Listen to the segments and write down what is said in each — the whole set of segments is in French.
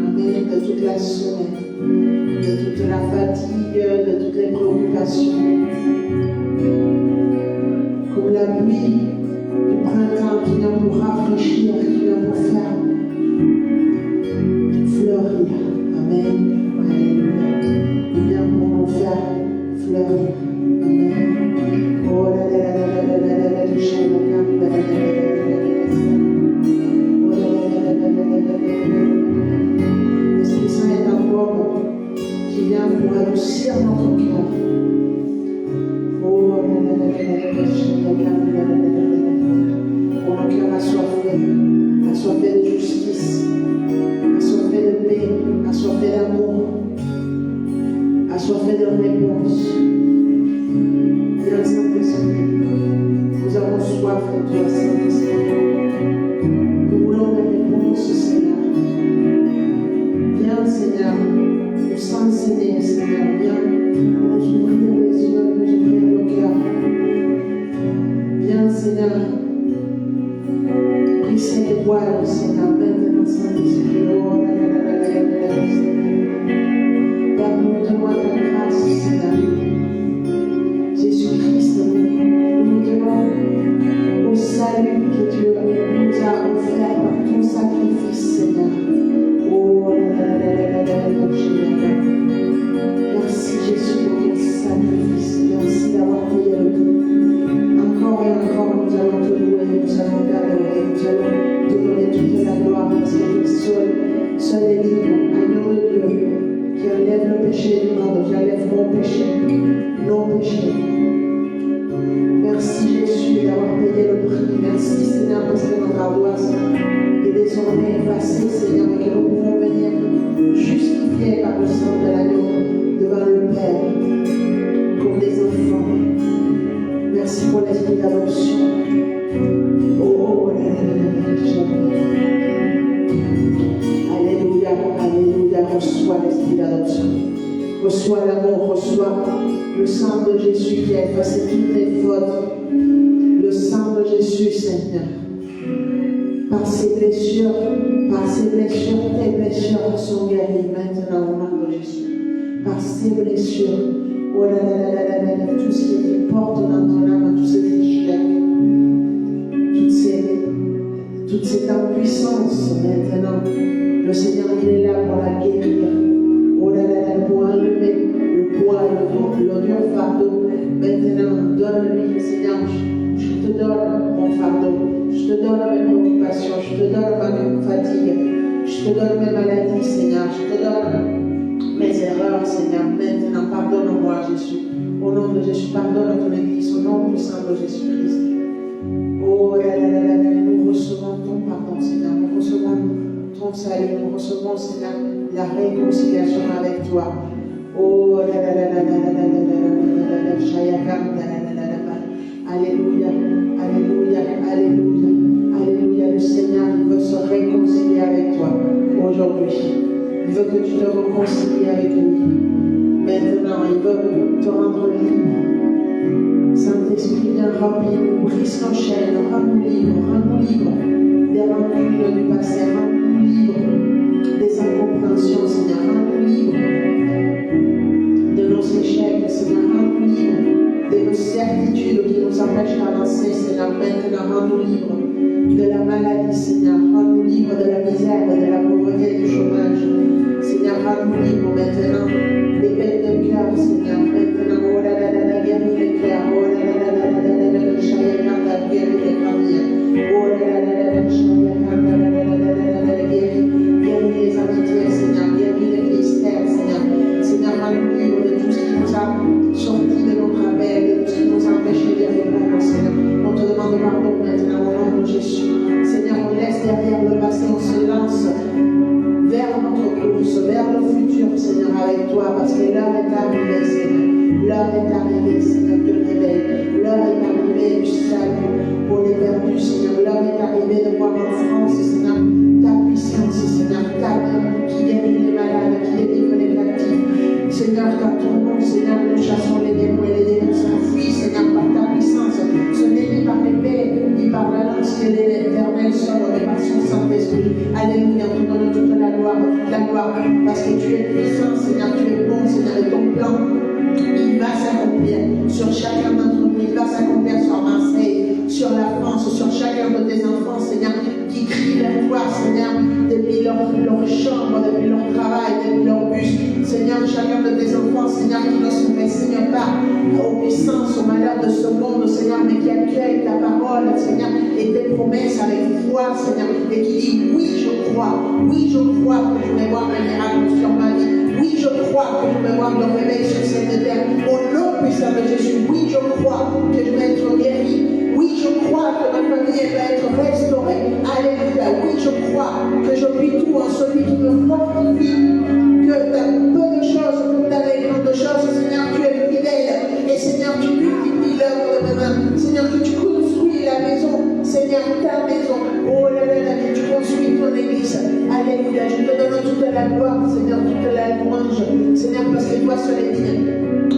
Amen. De toute la semaine, de toute la fatigue, de toutes les préoccupations. Comme la pluie du printemps qui vient pour rafraîchir, qui vient pour faire fleurir. Amen. Alléluia. Il vient pour nous faire fleurir. Amen. Oh là là là là là là là là là là l'Esprit Saint est un homme qui vient pour adoucir notre cœur. Oh là là là là là là pour nos cœurs assoiffés de justice, assoiffés de paix, assoiffés d'amour, assoiffés de réponse. Viens Saint-Esprit, nous avons soif de toi, Saint-Esprit. Nous voulons des réponses, Seigneur. Viens, Seigneur, nous s'enseigner, Seigneur. Viens nous ouvrir les yeux, nous ouvrir le cœur. Viens, Seigneur, brisser les voiles, Seigneur, maintenant, Saint-Esprit. Oh, là, là, là, là, là, là, là, Père, nous demandons ta grâce, Seigneur. Jésus-Christ, nous demandons au salut que Dieu nous a offert par ton sacrifice, Seigneur. Oh, là, là, là, là, là, là, là, merci Jésus pour ton sacrifice. Merci d'avoir payé le prix. Encore et encore, nous allons te louer, nous allons t'adorer, nous allons te donner toute la gloire parce que tu es seul et libre, agneau de Dieu, qui enlève le péché du monde, qui enlève mon péché, nos péchés. Merci Jésus d'avoir payé le prix. Merci Seigneur parce que notre ardoise est désormais effacée, Seigneur, et que nous pouvons venir justifiés par le sang de l'agneau devant le Père comme des enfants. Merci pour l'esprit d'adoption. Oh, alléluia, alléluia, reçois l'esprit d'adoption. Reçois l'amour, reçois le sang de Jésus qui a effacé toutes tes fautes. Le sang de Jésus, Seigneur. Par ses blessures, tes blessures sont guéries maintenant au nom de Jésus. Par ses blessures, oh là là là là là là, tout ce qui porte dans ton âme, tous ces échecs, toute cette impuissance maintenant, le Seigneur il est là pour la guérir. Oh là là là, pour enlever le poids, le dur fardeau. Maintenant, donne-lui, Seigneur, je te donne mon fardeau, je te donne mes préoccupations, je te donne ma fatigue, je te donne mes maladies, Seigneur, je te donne mes erreurs, Seigneur. Maintenant, pardonne-moi, Jésus. Au nom de Jésus, pardonne ton Église, au nom puissant de Jésus-Christ. Oh là là là là, nous recevons ton pardon, Seigneur, nous recevons ton salut, nous recevons, Seigneur, la réconciliation avec toi. Oh là là là là là là là là là là. Alléluia, alléluia, alléluia, alléluia. Le Seigneur, il veut se réconcilier avec toi aujourd'hui. Il veut que tu te réconcilies avec lui. Maintenant, il veut te rendre libre. Saint-Esprit, viens remplis-nous, brise nos chaînes, rends-nous libres des rancunes du passé, rends-nous libres des incompréhensions, Seigneur, rends-nous libres de nos échecs, Seigneur, rends-nous libres de nos certitudes qui nous empêchent d'avancer, Seigneur. Maintenant, rends-nous libres de la maladie, Seigneur, rends-nous libres de la misère, de la pauvreté, du chômage. Seigneur, rends-nous libres maintenant des peines de cœur, Seigneur. Maintenant, oh là là là là, guéris les cœurs, oh là là là là là là là, le chayakanda, guéris les familles, oh là là là là là, le chayakanda, là là là là là là, guéris les amitiés, Seigneur, guéris les mystères, Seigneur. Seigneur, rends-nous libres de tout ce qui nous a sortis de nos travers, de tout ce qui nous a empêchés de répondre, Seigneur. On te demande pardon maintenant au nom de Jésus. Seigneur, on laisse derrière le passé, on se lance vers notre course, vers le futur, Seigneur, avec toi, parce que l'heure est arrivée, Seigneur. L'heure est arrivée, Seigneur, du réveil. L'heure est arrivée du salut pour les perdus, Seigneur. L'heure est arrivée de voir en France, Seigneur, ta puissance, Seigneur, ta vie qui guérit les malades, qui délivre les captifs. Seigneur, qu'à ton nom, Seigneur, nous chassons les démons et les démons s'enfuient, Seigneur, par ta puissance. Ce n'est ni par l'épée, ni par la lance que l'éternel sort, mais par son Saint-Esprit. Alléluia, on te donne toute la gloire, la gloire. Parce que tu es puissant, Seigneur, tu es bon, Seigneur, et ton plan, il va s'accomplir sur chacun d'entre nous, il va s'accomplir sur Marseille, sur la France, sur chacun de tes enfants, Seigneur, qui crient vers toi, Seigneur, depuis leur chambre, depuis leur travail, depuis leur bus. Seigneur, chacun de tes enfants, Seigneur, qui ne se résigne pas aux puissances, au malheur de ce monde, Seigneur, mais qui accueille ta parole, Seigneur, et tes promesses avec foi, Seigneur, et qui dit oui, je crois que je vais voir un miracle sur ma vie. Oui, je crois que je vais voir le réveil sur cette terre. Au nom puissant de Jésus, oui, je crois que je vais être guéri. Oui, je crois que ma famille va être restaurée. Alléluia. Oui, je crois que je puis tout en celui qui me fortifie. Que dans peu de choses, comme dans les grandes choses, Seigneur, tu es fidèle. Et Seigneur, tu multiplies l'œuvre de mes mains. Seigneur, que tu construis la maison. Seigneur, ta maison. Oh là là là, que tu construis ton église. Alléluia. Je te donne toute la gloire, Seigneur, toute la louange. Seigneur, parce que toi seul est digne.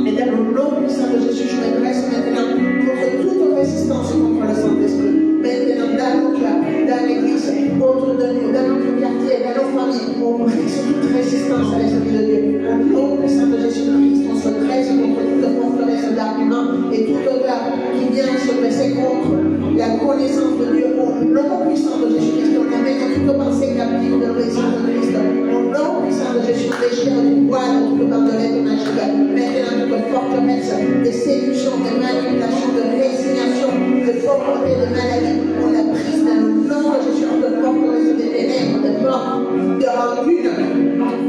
Et dans le nom puissant de Jésus, je me dresse maintenant contre toute résistance contre le Saint-Esprit. Maintenant, dans nos cœurs, dans l'église, autour de nous, dans notre quartier, dans nos familles, on brise toute résistance à l'Esprit de Dieu. Au nom puissant de Jésus-Christ, on se dresse contre toute forteresse d'arguments et toute odeur qui vient se dresser contre la connaissance de Dieu. Au nom puissant de Jésus-Christ, on amène toute pensée captive de l'obéissance de Christ. Au nom puissant de Jésus, on déchire du voile, toute bandelette magique. Maintenant, toute forteresse de séduction, de manipulation, de résignation, de pauvreté, de maladie, on l'a prise dans le nom de Jésus, de forteresse des ténèbres, de mort, de rancune,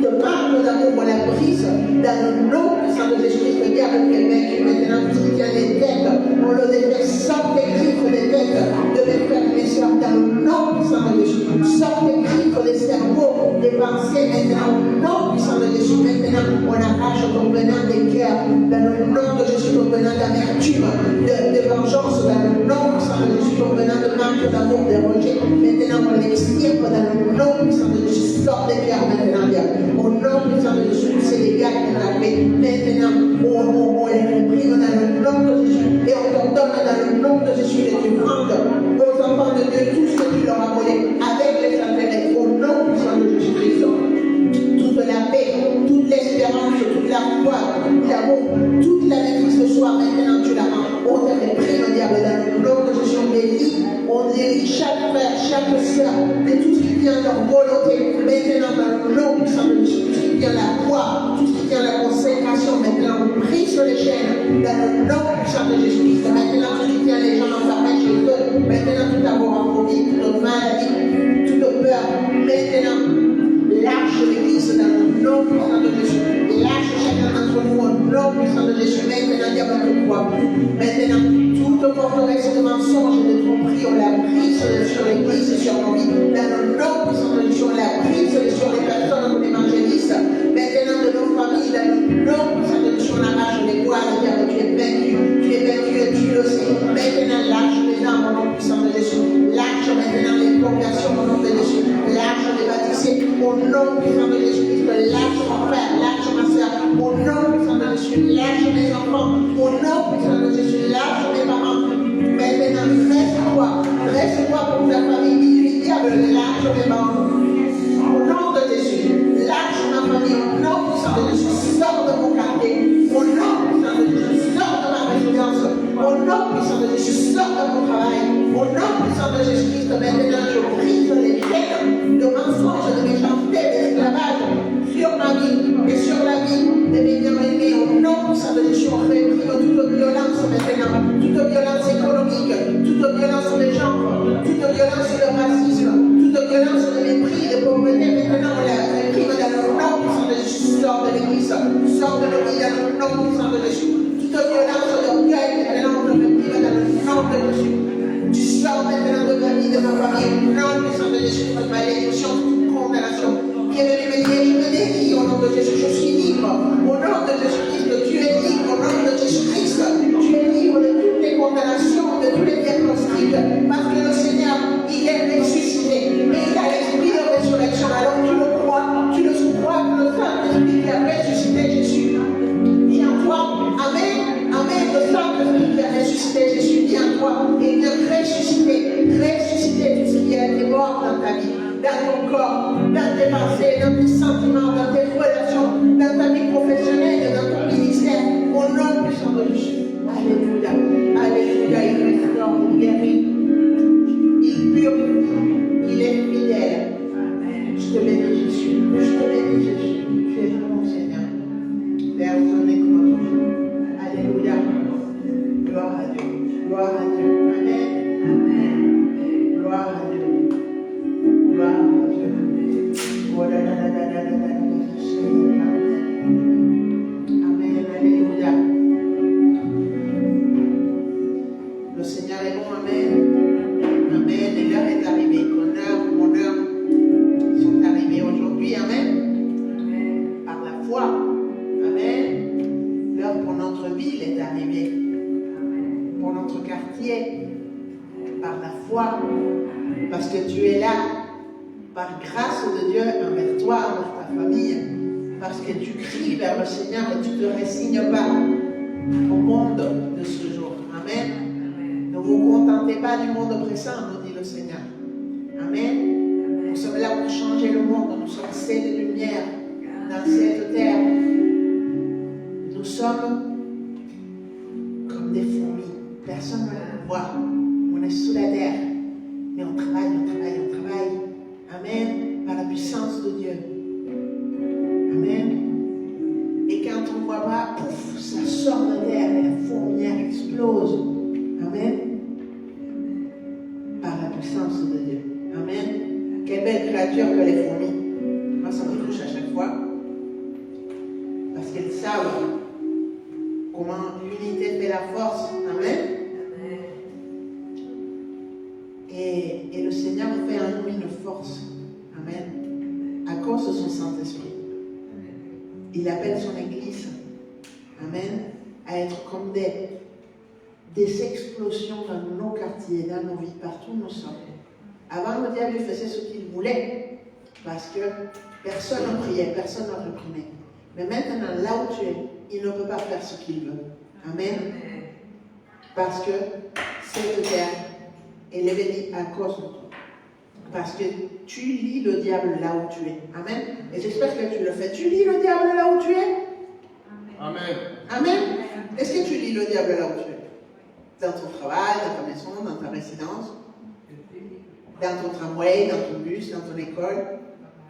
de manque d'amour, on l'a prise dans le nom puissant de Jésus-Christ. Le diable qui est vaincu, maintenant tout ce qui tient les têtes, on le défait, sortez griffes des têtes de mes frères et mes soeurs, dans le nom puissant de Jésus. Sortez griffes des cerveaux, des pensées, maintenant, au nom puissant de Jésus. Maintenant, on arrache ton venin des cœurs, dans le nom de Jésus, ton venin d'amertume, de vengeance, dans le nom puissant de Jésus, ton venin de manque d'amour, de rejet. Maintenant, on l'extirpe dans le nom puissant de Jésus. Sors des cœurs maintenant, au nom puissant de Jésus, c'est les gars qui l'ont fait. Maintenant, on les réprime dans le nom de Jésus et on t'ordonne dans le nom de Jésus que tu rendes aux enfants de Dieu tout ce que tu leur as volé avec les intérêts au nom puissant de Jésus-Christ. Toute la paix, toute l'espérance, toute la foi, tout l'amour, toute la maîtrise ce soir, maintenant tu la rends. On te réprime, diable, dans le nom de Jésus, on délie chaque frère, chaque soeur, de tout ce qui vient de leur volonté, maintenant dans le nom puissant de Jésus, tout ce qui vient de la foi, tout ce qui vient de la consécration, maintenant on prie sur les chaînes, dans le nom puissant de Jésus-Christ, maintenant tout ce qui vient les gens enfermés chez eux, maintenant tout agoraphobie, toute maladie, toute peur, maintenant lâche l'église dans le nom puissant de Jésus. Lâche chacun d'entre nous au nom puissant de Jésus. Maintenant, diable ne te croit plus. Maintenant, toute forteresse de mensonges et de tromperie, on l'a prise sur l'église et sur nos vies. Dans le nom puissant de Jésus, on l'a prise sur les personnes comme évangélistes. Maintenant, de nos familles, dans le nom puissant de Jésus, on arrache les voiles. Diable, tu es vaincu et tu le sais. Maintenant, lâche les âmes au nom puissant de Jésus. Lâche maintenant les conversions au nom de Jésus. Lâche les baptisés au nom puissant de Jésus-Christ. Lâche mon frère, lâche ma soeur, au nom puissant de Jésus. Lâche mes enfants, au nom puissant de Jésus. Lâche mes parents. Maintenant, reste-toi pour ta famille. Du diable, lâche mes parents. Au nom de Jésus, lâche ma famille. Au nom puissant de Jésus, sors de mon quartier. Au nom puissant de Jésus, sors de ma résidence. Au nom puissant de Jésus, sors de mon travail. Au nom puissant de Jésus-Christ, maintenant je brise les chaînes de mensonges, de méchanceté, d'esclavage sur ma vie et sur la vie de mes bien-aimés. Au nom puissant de Jésus, on réprime toute violence maintenant, toute violence économique, toute violence de genre, toute violence de racisme, toute violence de mépris, de pauvreté. Maintenant, on la réprime dans le nom puissant de Jésus. Sors de l'église, sors de nos vies dans le nom puissant de Jésus. Toute violence d'orgueil, maintenant, on la réprime dans le nom de Jésus. Tu sors maintenant de ma vie, de ma famille, au nom puissant de Jésus, de malédiction, toute condamnation. Qui est venu me dire, je me dédie au nom de Jésus, je suis libre. Au nom de Jésus-Christ, tu es libre. Au nom de Jésus-Christ, tu es libre de toutes les condamnations, de tous les diagnostics. Parce que le Seigneur, il est ressuscité. Je te bénis, Jésus. Tu es bon, Seigneur. Père, ton est comme Alléluia. Gloire à Dieu. Gloire à Dieu. Amen. Amen. Gloire à Dieu. Gloire à Dieu. Oh là là là là là là là. Amen. Alléluia. Le Seigneur est bon. Amen. Amen. Et l'heure est arrivée. Mon heure sont arrivées aujourd'hui. Amen. Par la foi. Amen. L'heure pour notre ville est arrivée. Pour notre quartier. Par la foi. Parce que tu es là. Par grâce de Dieu envers toi, envers ta famille. Parce que tu cries vers le Seigneur et tu ne te résignes pas au monde de ce jour. Amen. Ne vous contentez pas du monde oppressant, nous dit le Seigneur. Amen. Nous sommes là pour changer le monde. Nous sommes celles de lumière dans cette terre. Nous sommes comme des fourmis. Personne ne nous voit. On est sous la terre. Mais on travaille, on travaille, on travaille. Amen. Par la puissance de Dieu. Amen. Et quand on ne voit pas, pouf, ça sort de terre et la fourmilière explose. Amen. Par la puissance de Dieu. Amen. Quelle belle créature que les fourmis. Moi, ça me touche à chaque fois. Parce qu'elles savent comment l'unité fait la force. Amen. Et le Seigneur fait en nous une force. Amen. À cause de son Saint-Esprit. Il appelle son Église. Amen. À être comme des explosions dans nos quartiers, dans nos vies, partout où nous sommes. Avant, le diable faisait ce qu'il voulait. Parce que personne ne priait, personne ne réprimait. Mais maintenant, là où tu es, il ne peut pas faire ce qu'il veut. Amen. Parce que cette terre, elle est bénie à cause de toi. Parce que tu lis le diable là où tu es. Amen. Et j'espère que tu le fais. Tu lis le diable là où tu es. Amen. Amen. Est-ce que tu lis le diable là où tu es? Dans ton travail, dans ta maison, dans ta résidence, dans ton tramway, dans ton bus, dans ton école,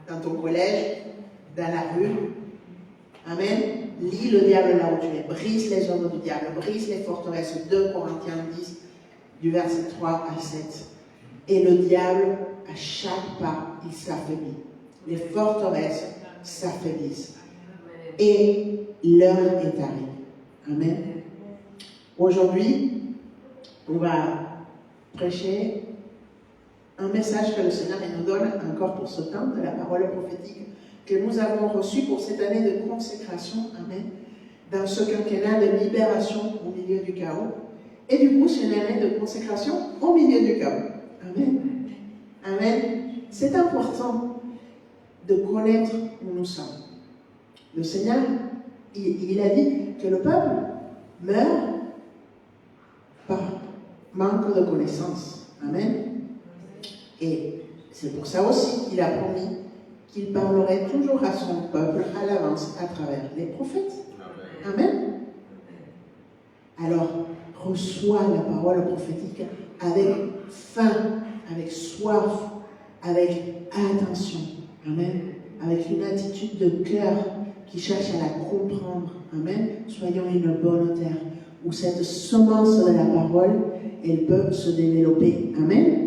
dans ton collège, dans la rue. Amen. Lis le diable là où tu es. Brise les œuvres du diable. Brise les forteresses. 2 Corinthiens 10, du verset 3 à 7. Et le diable, à chaque pas, il s'affaiblit. Les forteresses s'affaiblissent. Et l'heure est arrivée. Amen. Aujourd'hui, on va prêcher un message que le Seigneur nous donne encore pour ce temps de la parole prophétique que nous avons reçu pour cette année de consécration. Amen. Dans ce quinquennat de libération au milieu du chaos. Et du coup, c'est une année de consécration au milieu du chaos. Amen. Amen. C'est important de connaître où nous sommes. Le Seigneur, il a dit que le peuple meurt par manque de connaissance. Amen. Et c'est pour ça aussi qu'il a promis qu'il parlerait toujours à son peuple à l'avance à travers les prophètes. Amen. Alors, reçois la parole prophétique avec faim, avec soif, avec attention. Amen. Avec une attitude de cœur qui cherche à la comprendre. Amen. Soyons une bonne terre où cette semence de la parole, elle peut se développer. Amen.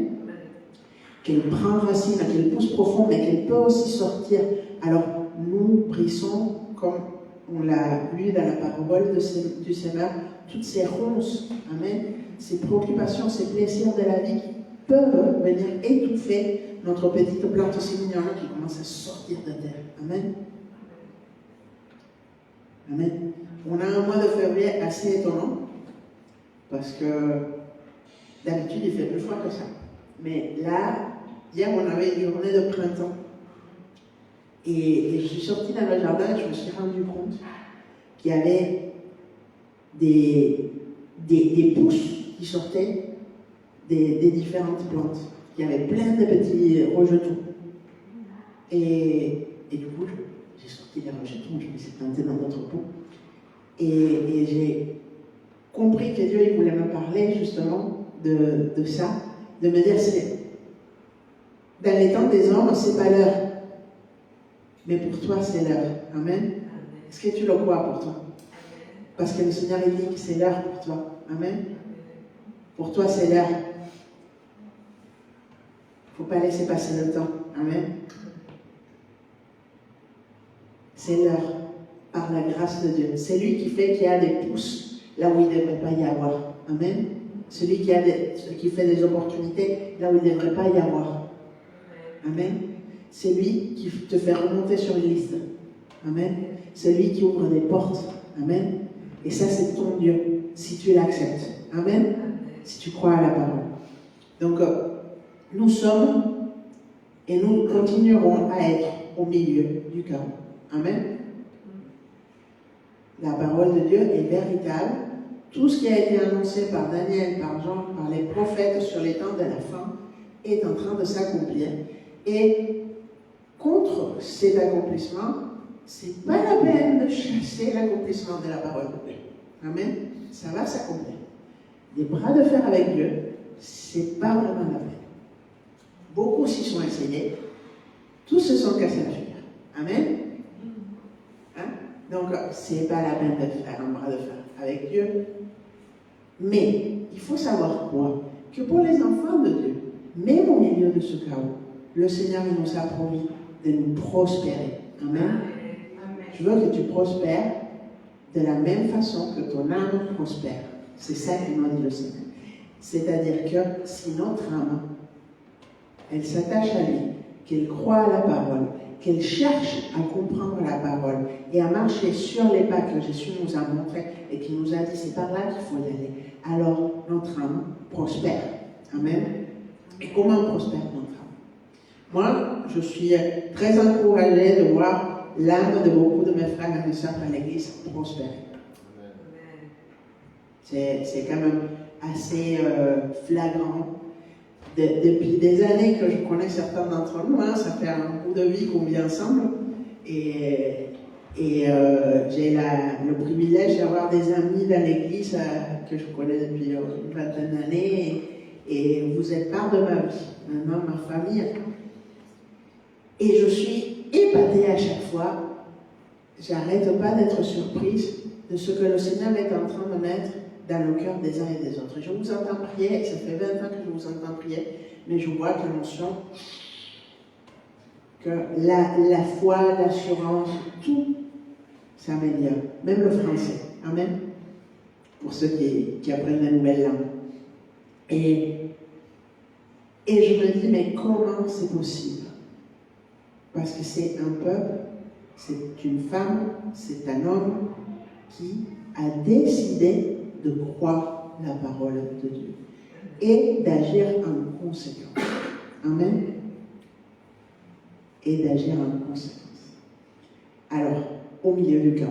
Qu'elle prend racine, qu'elle pousse profond, mais qu'elle peut aussi sortir. Alors, nous brisons, comme on l'a lu dans la parole du Seigneur, toutes ces ronces, amen, ces préoccupations, ces plaisirs de la vie qui peuvent venir étouffer notre petite plante aussi mignonne qui commence à sortir de terre. Amen. Amen. On a un mois de février assez étonnant parce que d'habitude il fait plus froid que ça. Mais là, hier on avait une journée de printemps et je suis sortie dans le jardin et je me suis rendu compte qu'il y avait des pousses qui sortaient des différentes plantes. Il y avait plein de petits rejetons. Et du coup, j'ai sorti les rejetons, je me suis plantée dans notre pot. Et j'ai compris que Dieu il voulait me parler justement de ça, de me dire, dans les temps des hommes, c'est pas l'heure. Mais pour toi, c'est l'heure. Amen. Est-ce que tu le crois pour toi? Parce que le Seigneur, il dit que c'est l'heure pour toi. Amen. Pour toi, c'est l'heure. Il ne faut pas laisser passer le temps. Amen. C'est l'heure, par la grâce de Dieu. C'est lui qui fait qu'il y a des pousses là où il ne devrait pas y avoir. Amen. Celui qui fait des opportunités là où il ne devrait pas y avoir. Amen. C'est lui qui te fait remonter sur une liste. Amen. C'est lui qui ouvre des portes. Amen. Et ça, c'est ton Dieu, si tu l'acceptes. Amen. Si tu crois à la parole. Donc, nous sommes et nous continuerons à être au milieu du chaos. Amen. La parole de Dieu est véritable. Tout ce qui a été annoncé par Daniel, par Jean, par les prophètes sur les temps de la fin est en train de s'accomplir. Et contre cet accomplissement, c'est pas la peine de chasser l'accomplissement de la parole de Dieu. Amen. Ça va s'accomplir. Des bras de fer avec Dieu, c'est pas vraiment la peine. Beaucoup s'y sont essayés. Tous se sont cassés la figure. Amen. Hein? Donc, c'est pas la peine de faire un bras de fer avec Dieu. Mais, il faut savoir quoi? Que pour les enfants de Dieu, même au milieu de ce chaos, le Seigneur nous a promis de nous prospérer. Amen. Je veux que tu prospères de la même façon que ton âme prospère. C'est ça qu'il m'a dit le Seigneur. C'est-à-dire que si notre âme, elle s'attache à lui, qu'elle croit à la parole, qu'elle cherche à comprendre la parole et à marcher sur les pas que Jésus nous a montrés et qui nous a dit c'est par là qu'il faut y aller, alors notre âme prospère. Amen. Et comment prospère notre âme? Moi, je suis très encouragée de voir l'âme de beaucoup de mes frères et mes sœurs à l'église prospérer. C'est quand même assez flagrant. Depuis des années que je connais certains d'entre nous, ça fait un bout de vie qu'on vit ensemble, et j'ai le privilège d'avoir des amis dans l'église que je connais depuis une vingtaine d'années, et vous êtes part de ma vie, maintenant ma famille. Et je suis épatée à chaque fois, j'arrête pas d'être surprise de ce que le Seigneur est en train de mettre dans le cœur des uns et des autres. Je vous entends prier, et ça fait 20 ans que je vous entends prier, mais je vois que l'onction, que la foi, l'assurance, tout s'améliore. Même le français. Amen. Pour ceux qui apprennent la nouvelle langue. Et je me dis, mais comment c'est possible? Parce que c'est un peuple, c'est une femme, c'est un homme qui a décidé de croire la parole de Dieu et d'agir en conséquence. Amen. Et d'agir en conséquence. Alors, au milieu du chaos,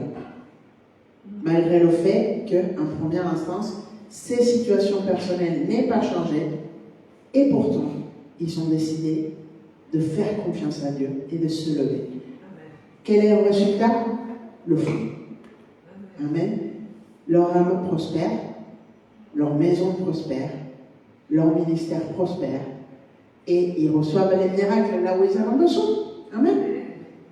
malgré le fait qu'en première instance, ces situations personnelles n'aient pas changé, et pourtant, ils ont décidé de faire confiance à Dieu et de se lever. Quel est le résultat? Le fruit. Amen. Leur âme prospère, leur maison prospère, leur ministère prospère, et ils reçoivent les miracles là où ils en ont besoin. Amen.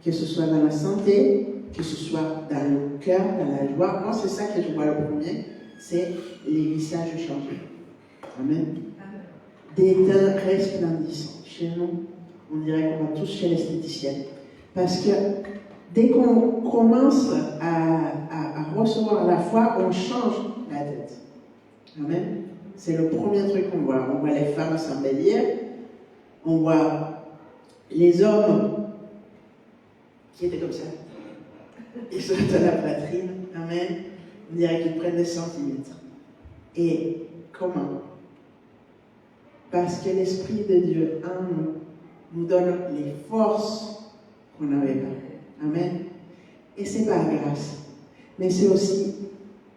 Que ce soit dans la santé, que ce soit dans le cœur, dans la joie. Moi, c'est ça que je vois le premier, c'est les visages changés. Amen. Des teints resplendissants. Chez nous, on dirait qu'on va tous chez l'esthéticienne. Parce que dès qu'on commence à recevoir la foi, on change la tête. Amen. C'est le premier truc qu'on voit. On voit les femmes s'embellir, on voit les hommes qui étaient comme ça. Ils se mettent à la poitrine. Amen. On dirait qu'ils prennent des centimètres. Et comment? Parce que l'Esprit de Dieu en nous donne les forces qu'on n'avait pas. Amen. Et c'est pas grâce, mais c'est aussi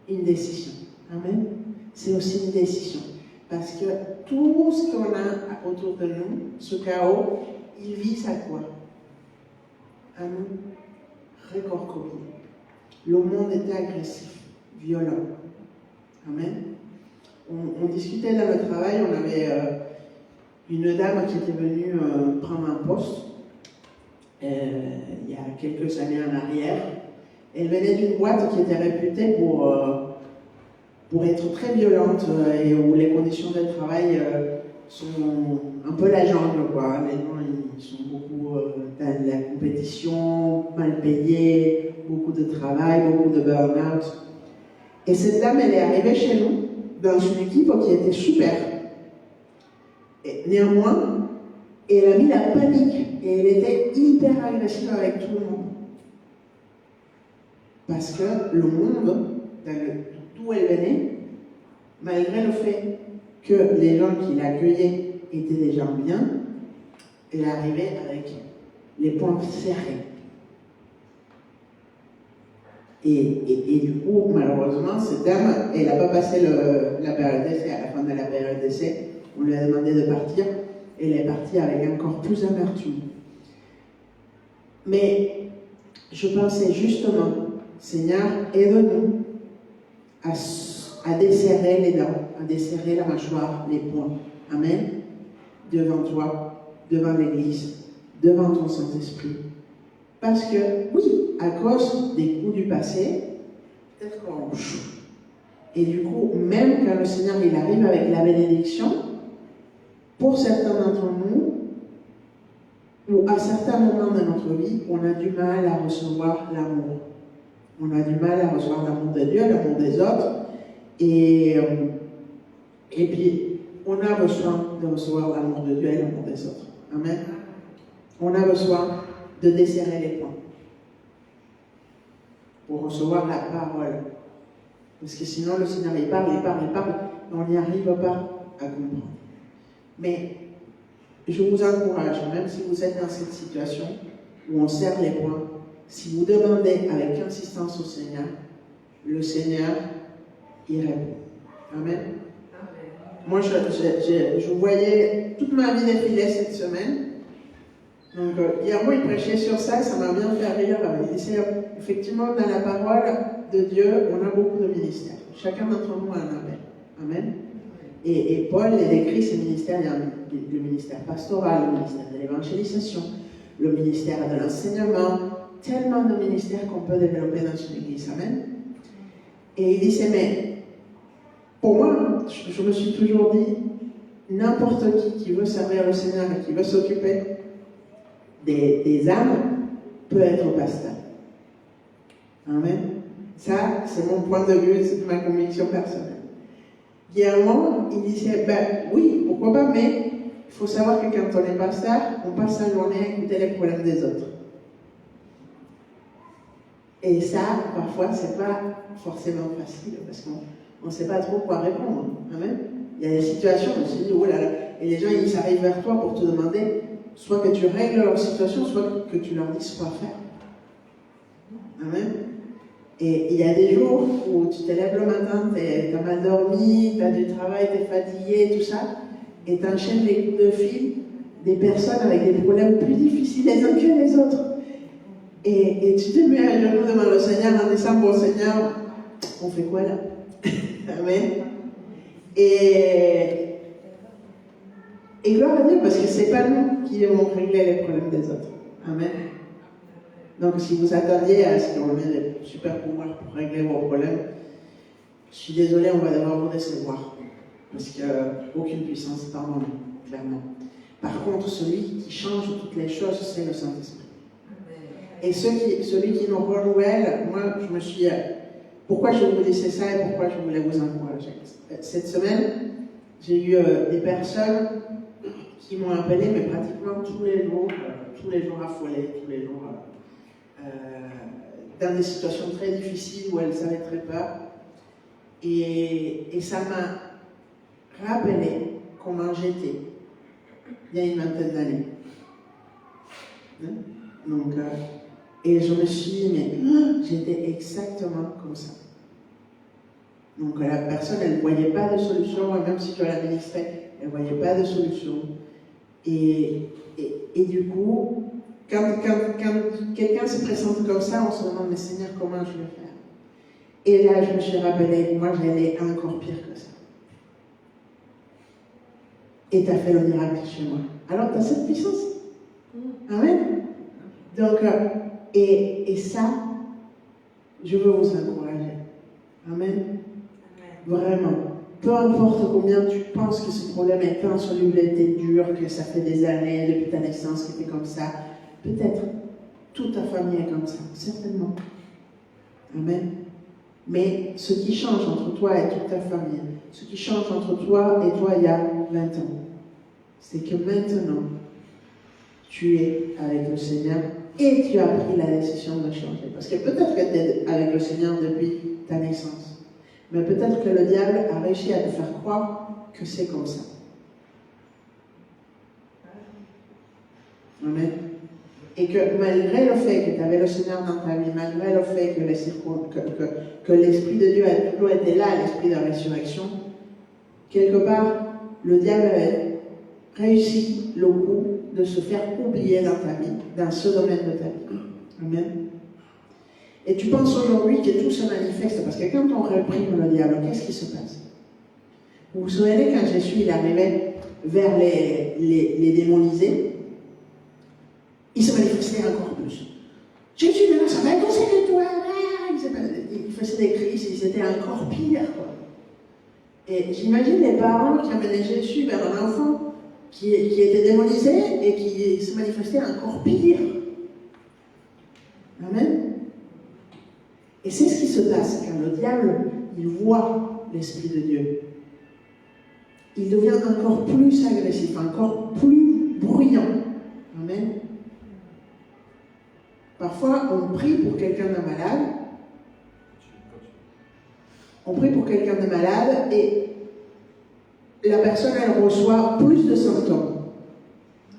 une décision. Amen. C'est aussi une décision. Parce que tout ce qu'on a autour de nous, ce chaos, il vise à quoi? À nous récorcoler. Le monde est agressif, violent. Amen. On discutait dans le travail, on avait une dame qui était venue prendre un poste. il y a quelques années en arrière. Elle venait d'une boîte qui était réputée pour être très violente et où les conditions de travail sont un peu la jungle, quoi. Les gens, ils sont beaucoup dans la compétition, mal payés, beaucoup de travail, beaucoup de burn-out. Et cette dame, elle est arrivée chez nous dans une équipe qui était super. Et néanmoins, elle a mis la panique et elle était hyper agressive avec tout le monde. Parce que le monde, d'où elle venait, malgré le fait que les gens qui l'accueillaient étaient des gens bien, elle arrivait avec les poings serrés. Et du coup, malheureusement, cette dame, elle n'a pas passé la période d'essai. À la fin de la période d'essai, on lui a demandé de partir. Elle est partie avec encore plus d'amertume. Mais je pensais justement, Seigneur, aide-nous à desserrer les dents, à desserrer la mâchoire, les poings. Amen. Devant toi, devant l'Église, devant ton Saint-Esprit. Parce que, oui, à cause des coups du passé, peut-être qu'on choue. Et du coup, même quand le Seigneur il arrive avec la bénédiction, pour certains d'entre nous, ou à certains moments de notre vie, on a du mal à recevoir l'amour. On a du mal à recevoir l'amour de Dieu, l'amour des autres. Et puis, on a besoin de recevoir l'amour de Dieu et l'amour des autres. Amen. On a besoin de desserrer les poings pour recevoir la parole. Parce que sinon, le Seigneur, il parle, et on n'y arrive pas à comprendre. Mais je vous encourage, même si vous êtes dans cette situation où on serre les poings, si vous demandez avec insistance au Seigneur, le Seigneur, il répond. Amen. Moi, je voyais toute ma vie défiler cette semaine. Donc, hier, il prêchait sur ça, ça m'a bien fait rire. Il disait, effectivement, dans la parole de Dieu, on a beaucoup de ministères. Chacun d'entre nous a un appel. Amen. Et Paul, il écrit ces ministères. Il y a le ministère pastoral, le ministère de l'évangélisation, le ministère de l'enseignement, tellement de ministères qu'on peut développer dans une église. Amen. Et il disait, mais pour moi, je me suis toujours dit, n'importe qui veut servir le Seigneur et qui veut s'occuper des âmes peut être pasteur. Amen. Ça, c'est mon point de vue, c'est ma conviction personnelle. Guillermo, il disait, oui, pourquoi pas, mais il faut savoir que quand on est pasteur, on passe la journée à écouter les problèmes des autres. Et ça, parfois, c'est pas forcément facile, parce qu'on ne sait pas trop quoi répondre. Amen. Il y a des situations où on se dit, oh là là, et les gens, ils arrivent vers toi pour te demander, soit que tu règles leur situation, soit que tu leur dises quoi faire. Amen. Et il y a des jours où tu te lèves le matin, tu as mal dormi, tu as du travail, tu es fatigué, tout ça, et tu enchaînes les coups de fil des personnes avec des problèmes plus difficiles les uns que les autres. Et tu te mets à genoux devant le Seigneur en disant, bon Seigneur, on fait quoi là? Amen. Et gloire à Dieu, parce que c'est pas nous qui devons régler les problèmes des autres. Amen. Donc si vous attendiez à ce qu'on ait des super pouvoirs pour régler vos problèmes, je suis désolé, on va devoir vous décevoir. Parce qu'aucune puissance n'est en nous, clairement. Par contre, celui qui change toutes les choses, c'est le Saint-Esprit. Et celui qui nous renouvelle, moi, je me suis... Pourquoi je vous disais ça et pourquoi je voulais vous encourager? Cette semaine, j'ai eu des personnes qui m'ont appelé, mais pratiquement tous les jours affolées, tous les jours dans des situations très difficiles où elles avaient très peur. Et ça m'a rappelé comment j'étais il y a une vingtaine d'années. Hein? Donc, et je me suis dit, mais j'étais exactement comme ça. Donc la personne, elle ne voyait pas de solution, même si je l'administrais, elle ne voyait pas de solution. Et du coup, quand quelqu'un se présente comme ça, on se demande, mais Seigneur, comment je vais faire? Et là, je me suis rappelé, moi, j'allais encore pire que ça. Et tu as fait le miracle chez moi. Alors, tu as cette puissance. Amen. Donc, et ça, je veux vous encourager. Amen. Vraiment. Peu importe combien tu penses que ce problème est insoluble, était dur, que ça fait des années depuis ta naissance que tu es comme ça, peut-être toute ta famille est comme ça, certainement. Amen. Mais ce qui change entre toi et toute ta famille, ce qui change entre toi et toi il y a 20 ans, c'est que maintenant, tu es avec le Seigneur et tu as pris la décision de changer. Parce que peut-être que tu es avec le Seigneur depuis ta naissance, mais peut-être que le diable a réussi à te faire croire que c'est comme ça. Amen. Et que malgré le fait que tu avais le Seigneur dans ta vie, malgré le fait que l'Esprit de Dieu a toujours été là, l'Esprit de la résurrection, quelque part, le diable avait réussi le coup de se faire oublier dans ta vie, dans ce domaine de ta vie. Amen. Et tu penses aujourd'hui que tout se manifeste, parce que quand on réprime le diable, qu'est-ce qui se passe? Vous vous souvenez quand Jésus il arrivait vers les démonisés, il se manifestait encore plus. Jésus de Nazareth, on sait que toi, il faisait des crises, c'était encore pire, quoi. Et j'imagine les parents qui amenaient Jésus vers un enfant qui était démonisé et qui se manifestait encore pire. Amen. Et c'est ce qui se passe quand le diable, il voit l'Esprit de Dieu. Il devient encore plus agressif, encore plus bruyant. Amen. Parfois, on prie pour quelqu'un de malade. On prie pour quelqu'un de malade et la personne, elle reçoit plus de symptômes.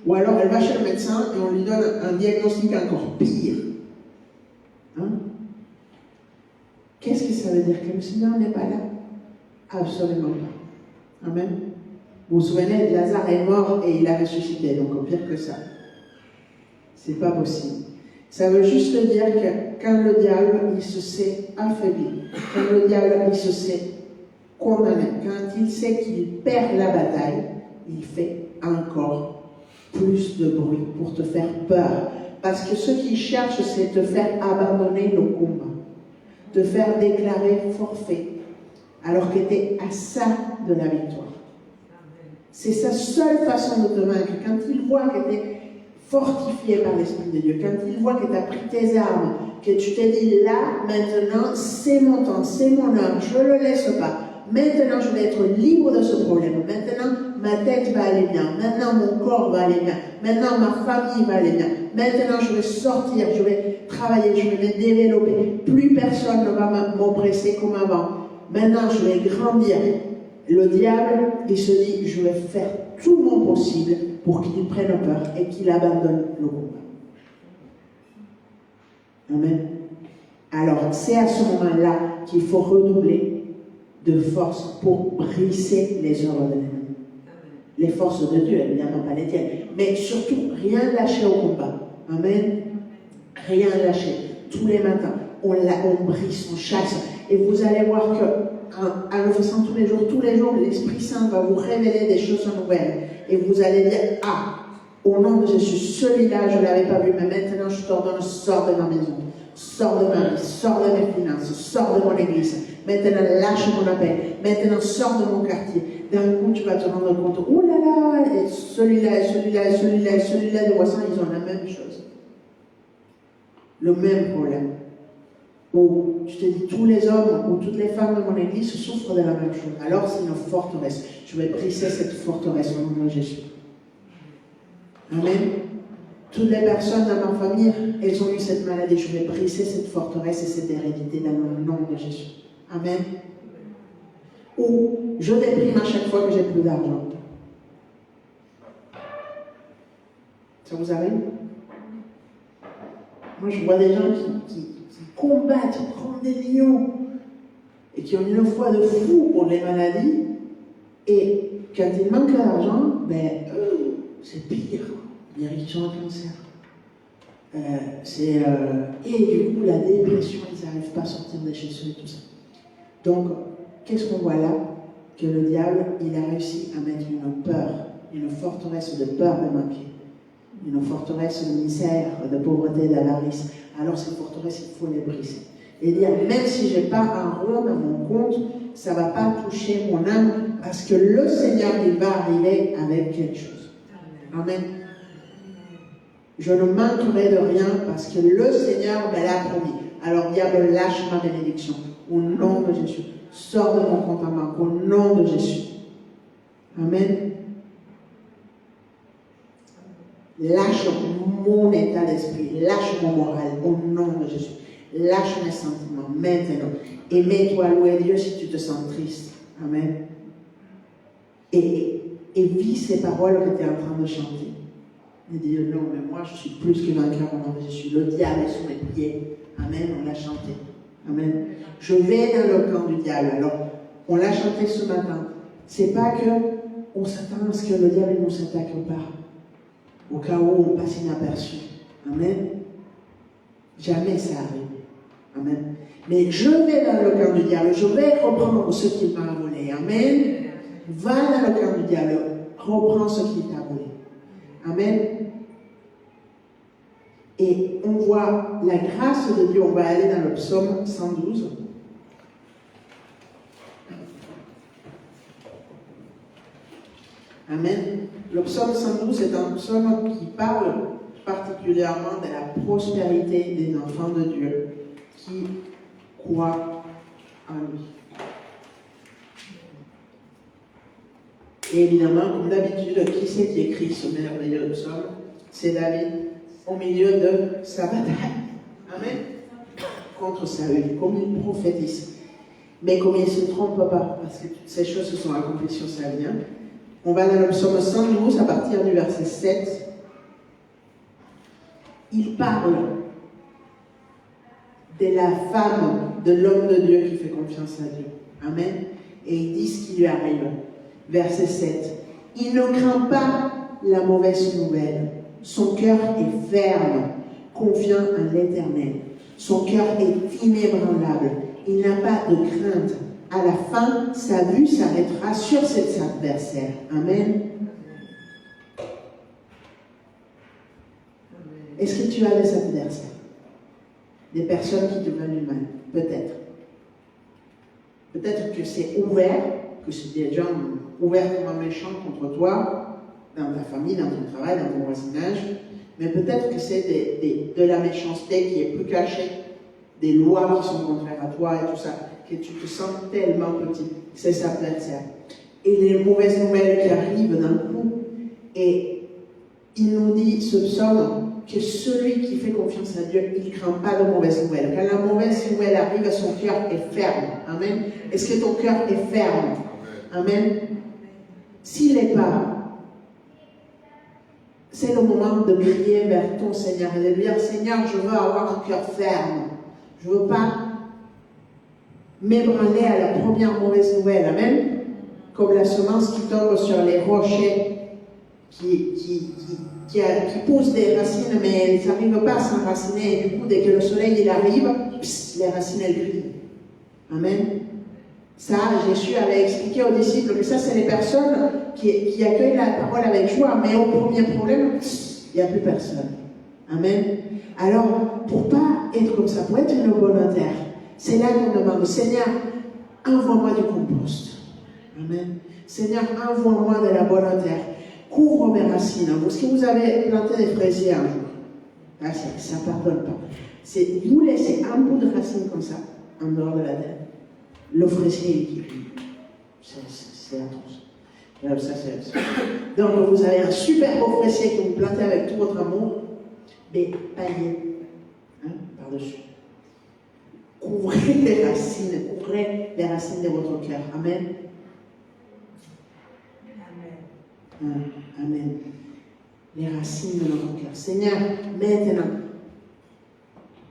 Ou alors, elle va chez le médecin et on lui donne un diagnostic encore pire. Hein? Qu'est-ce que ça veut dire? Que le Seigneur n'est pas là? Absolument pas. Amen. Vous vous souvenez, Lazare est mort et il a ressuscité, donc pire que ça. C'est pas possible. Ça veut juste dire que quand le diable, il se sait affaibli, quand le diable, il se sait condamné, quand il sait qu'il perd la bataille, il fait encore plus de bruit pour te faire peur. Parce que ce qu'il cherche, c'est te faire abandonner le combat, te faire déclarer forfait, alors que tu es à ça de la victoire. C'est sa seule façon de te vaincre. Quand il voit que tu es fortifié par l'Esprit de Dieu, quand il voit que tu as pris tes armes, que tu t'es dit là, maintenant, c'est mon temps, c'est mon heure, je ne le laisse pas. Maintenant, je vais être libre de ce problème. Maintenant, ma tête va aller bien. Maintenant, mon corps va aller bien. Maintenant, ma famille va aller bien. Maintenant, je vais sortir, je vais travailler, je vais me développer. Plus personne ne va m'oppresser comme avant. Maintenant, je vais grandir. Le diable, il se dit, je vais faire tout mon possible pour qu'il prenne peur et qu'il abandonne le combat. Amen. Alors, c'est à ce moment-là qu'il faut redoubler de force pour briser les œuvres de l'ennemi. Les forces de Dieu, évidemment, pas les tiennes. Mais surtout, rien lâcher au combat. Amen. Rien lâcher. Tous les matins, on brise, on chasse. Et vous allez voir que, en le faisant tous les jours, l'Esprit Saint va vous révéler des choses nouvelles. Et vous allez dire, ah, au nom de Jésus, celui-là, je ne l'avais pas vu, mais maintenant je t'ordonne, sors de ma maison. Sors de ma vie, sors de mes finances, sors de mon église. Maintenant, lâche mon appel. Maintenant, sors de mon quartier. D'un coup, tu vas te rendre compte, oh là là, et celui-là, et celui-là, et celui-là, et celui-là de voisins, ils ont la même chose. Le même problème. Où tu te dis, tous les hommes ou toutes les femmes de mon église souffrent de la même chose. Alors, c'est une forteresse. Je vais briser cette forteresse au nom de Jésus. Amen. Toutes les personnes dans ma famille, elles ont eu cette maladie. Je vais briser cette forteresse et cette hérédité dans le nom de Jésus. Amen. Ou je déprime à chaque fois que j'ai plus d'argent. Ça vous arrive? Moi, je vois des gens qui combattent, qui prennent des lions et qui ont une foi de fou pour les maladies. Et quand il manque d'argent, c'est pire. Il y a qui ont un cancer. Et du coup, la dépression, ils n'arrivent pas à sortir de chez eux et tout ça. Donc, qu'est-ce qu'on voit là? Que le diable, il a réussi à mettre une peur, une forteresse de peur de manquer. Une forteresse, une misère, de pauvreté, d'avarice. Alors ces forteresses, il faut les briser. Et dire, même si je n'ai pas un rond dans mon compte, ça ne va pas toucher mon âme, parce que le Seigneur, il va arriver avec quelque chose. Amen. Je ne manquerai de rien, parce que le Seigneur me l'a promis. Alors, diable, lâche ma bénédiction. Au nom de Jésus. Sors de mon compte en banque. Au nom de Jésus. Amen. Lâche mon état d'esprit. Lâche mon moral. Au nom de Jésus. Lâche mes sentiments. Maintenant. Et mets-toi à louer Dieu si tu te sens triste. Amen. Et vis ces paroles que tu es en train de chanter. Et dire, non, mais moi, je suis plus que vainqueur au nom de Jésus. Le diable est sous mes pieds. Amen, on l'a chanté. Amen. Je vais dans le camp du diable. Alors, on l'a chanté ce matin. C'est pas que on s'attend à ce que le diable ne nous attaque pas. Au cas où on passe inaperçu. Amen. Jamais ça arrive. Amen. Mais je vais dans le camp du diable. Je vais reprendre ce qu'il m'a volé. Amen. Va dans le camp du diable. Reprends ce qu'il t'a volé. Amen. Et on voit la grâce de Dieu. On va aller dans le psaume 112. Amen. Le psaume 112 est un psaume qui parle particulièrement de la prospérité des enfants de Dieu qui croient en lui. Et évidemment, comme d'habitude, qui c'est qui écrit ce merveilleux psaume? C'est David, au milieu de sa bataille. Amen. Contre Saül, comme il prophétise. Mais comme il ne se trompe pas, parce que toutes ces choses se sont accomplies sur sa vie. On va dans le psaume 112 à partir du verset 7. Il parle de la femme, de l'homme de Dieu qui fait confiance à Dieu. Amen. Et il dit ce qui lui arrive. Verset 7. Il ne craint pas la mauvaise nouvelle. Son cœur est ferme, confiant en l'Éternel. Son cœur est inébranlable. Il n'a pas de crainte. À la fin, sa vue s'arrêtera sur cet adversaire. Amen. Est-ce que tu as des adversaires? Des personnes qui te veulent du mal? Peut-être. Peut-être que c'est ouvert, que c'est des gens ouvertement méchants contre toi, dans ta famille, dans ton travail, dans ton voisinage. Mais peut-être que c'est de la méchanceté qui est plus cachée, des lois qui sont contraires à toi et tout ça, que tu te sens tellement petit. C'est ça, peut-être ça. Et les mauvaises nouvelles qui arrivent d'un coup. Et il nous dit, ce psaume, que celui qui fait confiance à Dieu, il ne craint pas de mauvaises nouvelles. Quand la mauvaise nouvelle arrive, son cœur est ferme. Amen. Est-ce que ton cœur est ferme? Amen. S'il n'est pas, c'est le moment de prier vers ton Seigneur et de dire, Seigneur, je veux avoir un cœur ferme. Je ne veux pas m'ébranler à la première mauvaise nouvelle. Amen. Comme la semence qui tombe sur les rochers, qui pousse des racines, mais elles n'arrivent pas à s'enraciner. Et du coup, dès que le soleil il arrive, les racines elles grillent. Amen. Ça, Jésus avait expliqué aux disciples que ça, c'est les personnes qui accueillent la parole avec joie, mais au premier problème, il n'y a plus personne. Amen. Alors, pour ne pas être comme ça, pour être une bonne terre, c'est là qu'on demande, Seigneur, envoie-moi du compost. Amen. Seigneur, envoie-moi de la bonne terre. Couvre mes racines. Est-ce que vous avez planté des fraisiers un jour? Ah, ça ne pardonne pas. Vous laissez un bout de racine comme ça, en dehors de la terre. Le fraisier, c'est atroce. Donc, vous avez un super beau fraisier que vous plantez avec tout votre amour, mais paillé, par-dessus. Couvrez les racines de votre cœur. Amen. Amen. Les racines de notre cœur. Seigneur, maintenant,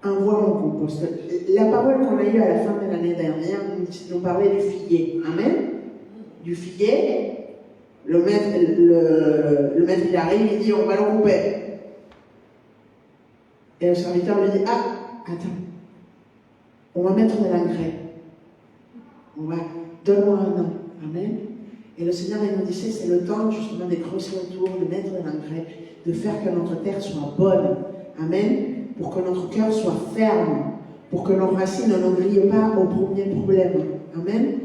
envoie mon compost. La parole qu'on a eue à la fin de l'année dernière nous parlait du figuier. Amen. Du figuier, le maître il arrive, il dit on va le couper. Et le serviteur lui dit attends, on va mettre de l'engrais. Donne-moi un an. Amen. Et le Seigneur, il nous dit, c'est le temps justement de creuser autour, de mettre de l'engrais, de faire que notre terre soit bonne. Amen. Pour que notre cœur soit ferme, pour que nos racines ne nous grillent pas au premier problème. Amen.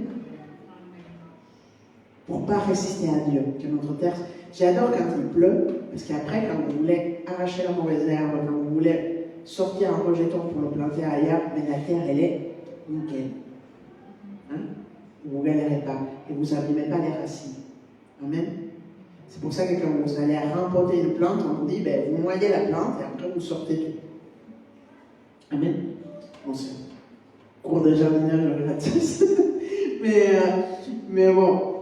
Pour ne pas résister à Dieu, que notre terre... J'adore quand il pleut, parce qu'après, quand vous voulez arracher la mauvaise herbe, quand vous voulez sortir un rejeton pour le planter ailleurs, mais la terre, elle est nickel. Hein? Vous ne galérez pas, et vous n'abîmez pas les racines. Amen. C'est pour ça que quand vous allez rempoter une plante, on vous dit, ben, vous noyez la plante, et après vous sortez tout. Amen. Bon, c'est cours de jardinage gratis. mais bon.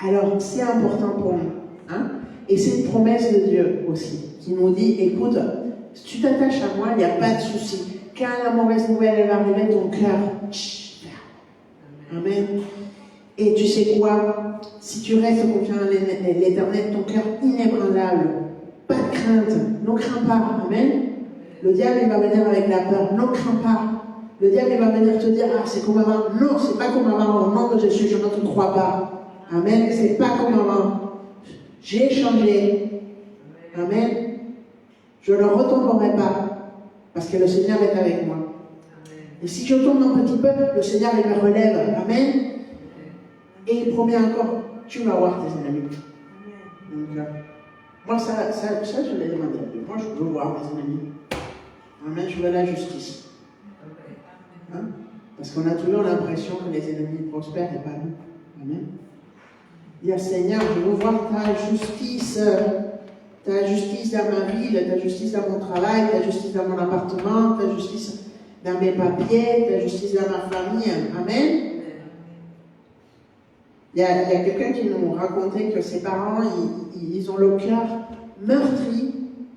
Alors, c'est important pour nous. Hein? Et c'est une promesse de Dieu aussi, qui nous dit, écoute, si tu t'attaches à moi, il n'y a pas de souci. Quand la mauvaise nouvelle elle va arriver, ton cœur, amen. Et tu sais quoi? Si tu restes confiant en l'Éternel, ton cœur inébranlable, pas de crainte, ne crains pas, amen. Le diable, il va venir avec la peur, ne crains pas. Le diable, il va venir te dire, ah, c'est comme avant. Non, c'est pas comme avant, au nom de Jésus, je ne te crois pas. Amen, c'est pas comme avant. J'ai changé. Amen. Je ne retomberai pas parce que le Seigneur est avec moi. Et si je tombe un petit peu, le Seigneur il me relève. Amen. Et il promet encore, tu vas voir tes ennemis. Donc, moi, ça, je l'ai demandé à Dieu. Moi, je veux voir mes ennemis. Amen, je veux la justice. Hein? Parce qu'on a toujours l'impression que les ennemis prospèrent et pas nous. Amen. Dis, Seigneur, je veux voir ta justice dans ma ville, ta justice dans mon travail, ta justice dans mon appartement, ta justice dans mes papiers, ta justice dans ma famille. Amen. Il y a quelqu'un qui nous racontait que ses parents, ils ont le cœur meurtri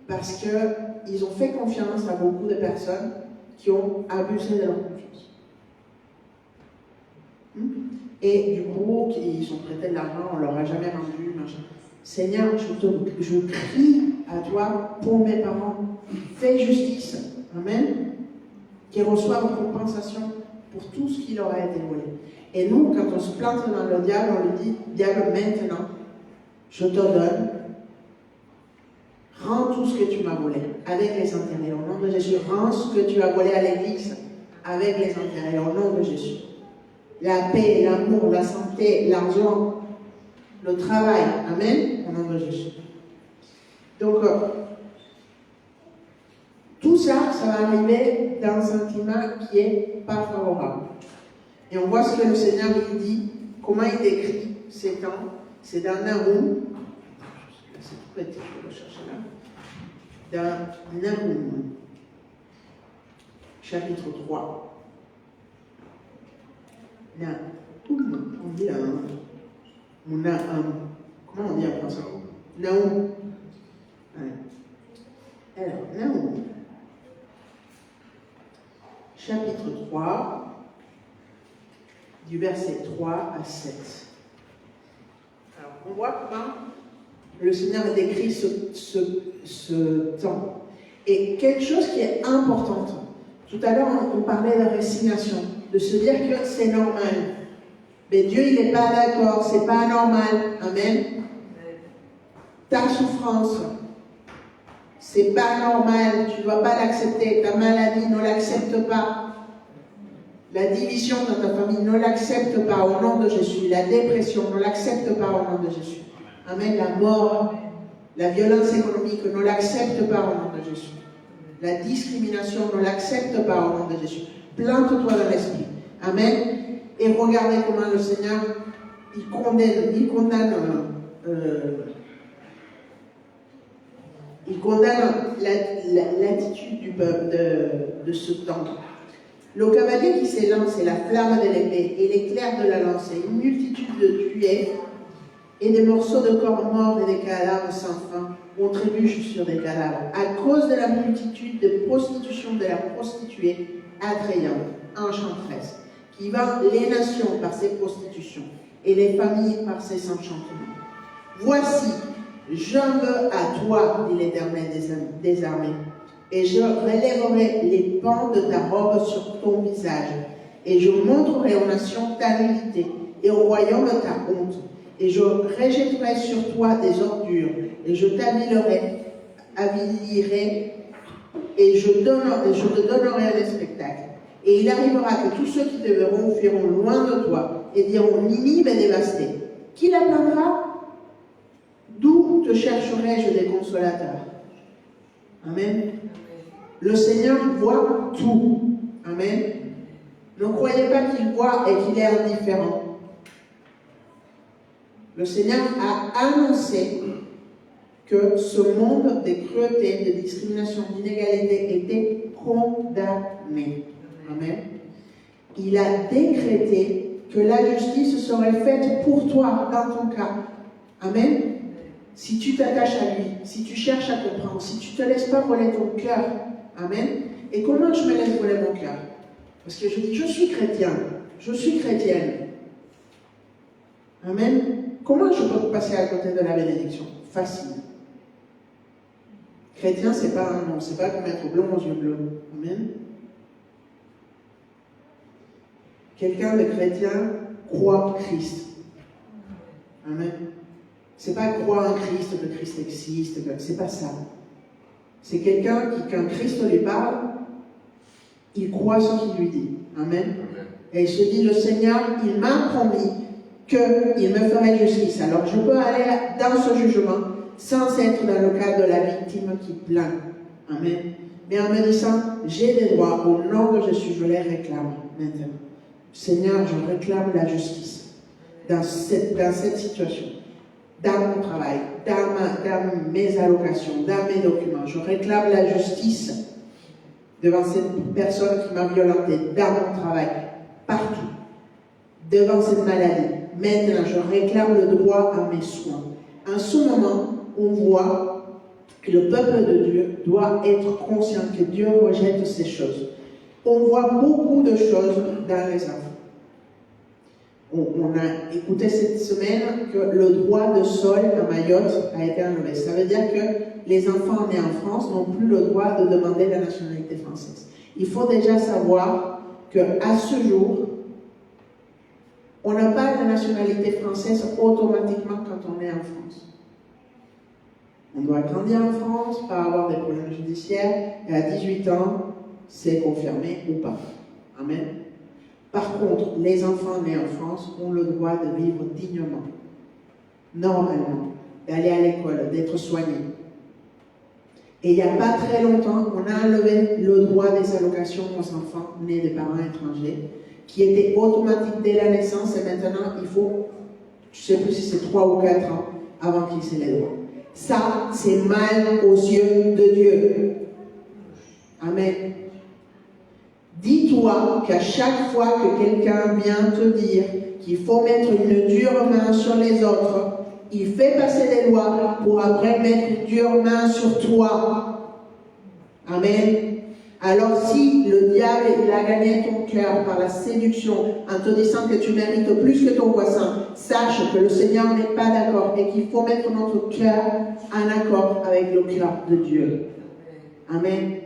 parce qu'ils ont fait confiance à beaucoup de personnes qui ont abusé de leur confiance. Et du coup, ils sont prêtés de l'argent, on ne leur a jamais rendu. Machin. Seigneur, je crie à toi pour mes parents. Fais justice. Amen. Qu'ils reçoivent une compensation pour tout ce qui leur a été volé. Et nous, quand on se plante dans le diable, on lui dit, diable, maintenant, je te donne. Rends tout ce que tu m'as volé avec les intérêts. Au nom de Jésus, rends ce que tu as volé à l'église avec les intérêts. Au nom de Jésus. La paix, l'amour, la santé, l'argent, le travail. Amen. Au nom de Jésus. Donc, tout ça, ça va arriver dans un climat qui n'est pas favorable. Et on voit ce que le Seigneur il dit, comment il décrit ces temps. C'est dans Nahum. C'est tout petit, je vais le chercher là. Dans Nahum, chapitre 3. Nahum, on dit comment on dit en français? Nahum. Alors, Nahum, chapitre 3, du verset 3 à 7. Alors, on voit comment le Seigneur décrit ce temps. Et quelque chose qui est important. Tout à l'heure, on parlait de résignation, de se dire que c'est normal. Mais Dieu, il n'est pas d'accord, c'est pas normal. Amen. Ta souffrance, c'est pas normal, tu ne dois pas l'accepter. Ta maladie, ne l'accepte pas. La division dans ta famille, ne l'accepte pas au nom de Jésus. La dépression, ne l'accepte pas au nom de Jésus. Amen. La mort, la violence économique, ne l'accepte pas au nom de Jésus. La discrimination, ne l'accepte pas au nom de Jésus. Plante-toi dans l'esprit. Amen. Et regardez comment le Seigneur, il condamne l'attitude du peuple de ce temps. Le cavalier qui s'élance, c'est la flamme de l'épée et l'éclair de la lance, et une multitude de tués et des morceaux de corps morts et des cadavres sans fin. On trébuche sur des cadavres à cause de la multitude de prostitution de la prostituée attrayante, enchanteresse, qui vend les nations par ses prostitutions et les familles par ses enchantements. Voici, j'en veux à toi, dit l'Éternel des armées, et je relèverai les pans de ta robe sur ton visage, et je montrerai aux nations ta nudité, et au royaume ta honte, et je rejetterai sur toi des ordures, et je t'avilerai, et je te donnerai un spectacle. Et il arrivera que tous ceux qui te verront fuiront loin de toi, et diront, Ninive est dévastée. Qui la plaindra? D'où te chercherai-je des consolateurs? Amen. Le Seigneur voit tout. Amen. Ne croyez pas qu'il voit et qu'il est indifférent. Le Seigneur a annoncé que ce monde de cruauté, de discrimination, d'inégalité était condamné. Amen. Il a décrété que la justice serait faite pour toi dans ton cas. Amen. Si tu t'attaches à lui, si tu cherches à comprendre, si tu ne te laisses pas voler ton cœur. Amen. Et comment je me laisse voler mon cœur? Parce que je dis, je suis chrétien, je suis chrétienne. Amen. Comment je peux passer à côté de la bénédiction? Facile. Chrétien, c'est pas un nom, c'est pas comme être blond aux yeux bleus. Amen. Quelqu'un de chrétien croit Christ. Amen. C'est pas croire en Christ, que Christ existe, c'est pas ça. C'est quelqu'un qui, quand Christ lui parle, il croit ce qu'il lui dit. Amen. Et il se dit, le Seigneur, il m'a promis qu'il me ferait justice. Alors je peux aller dans ce jugement sans être dans le cadre de la victime qui plaint. Amen. Mais en me disant, j'ai des droits, au nom de Jésus, je les réclame maintenant. Seigneur, je réclame la justice dans cette situation, dans mon travail, dans mes allocations, dans mes documents. Je réclame la justice devant cette personne qui m'a violenté, dans mon travail, partout, devant cette maladie. Maintenant, je réclame le droit à mes soins. En ce moment, on voit que le peuple de Dieu doit être conscient que Dieu rejette ces choses. On voit beaucoup de choses dans les enfants. On a écouté cette semaine que le droit de sol à Mayotte a été enlevé. Ça veut dire que les enfants nés en France n'ont plus le droit de demander la nationalité française. Il faut déjà savoir qu'à ce jour, on n'a pas la nationalité française automatiquement quand on est en France. On doit grandir en France, pas avoir des problèmes judiciaires, et à 18 ans, c'est confirmé ou pas. Amen. Par contre, les enfants nés en France ont le droit de vivre dignement, normalement, d'aller à l'école, d'être soignés. Et il n'y a pas très longtemps, on a enlevé le droit des allocations aux enfants nés des parents étrangers, qui était automatique dès la naissance, et maintenant il faut, je ne sais plus si c'est 3 ou 4 ans avant qu'ils aient les droits. Ça, c'est mal aux yeux de Dieu. Amen. Dis-toi qu'à chaque fois que quelqu'un vient te dire qu'il faut mettre une dure main sur les autres, il fait passer des lois pour après mettre une dure main sur toi. Amen. Alors si le diable il a gagné ton cœur par la séduction en te disant que tu mérites plus que ton voisin, sache que le Seigneur n'est pas d'accord et qu'il faut mettre notre cœur en accord avec le cœur de Dieu. Amen.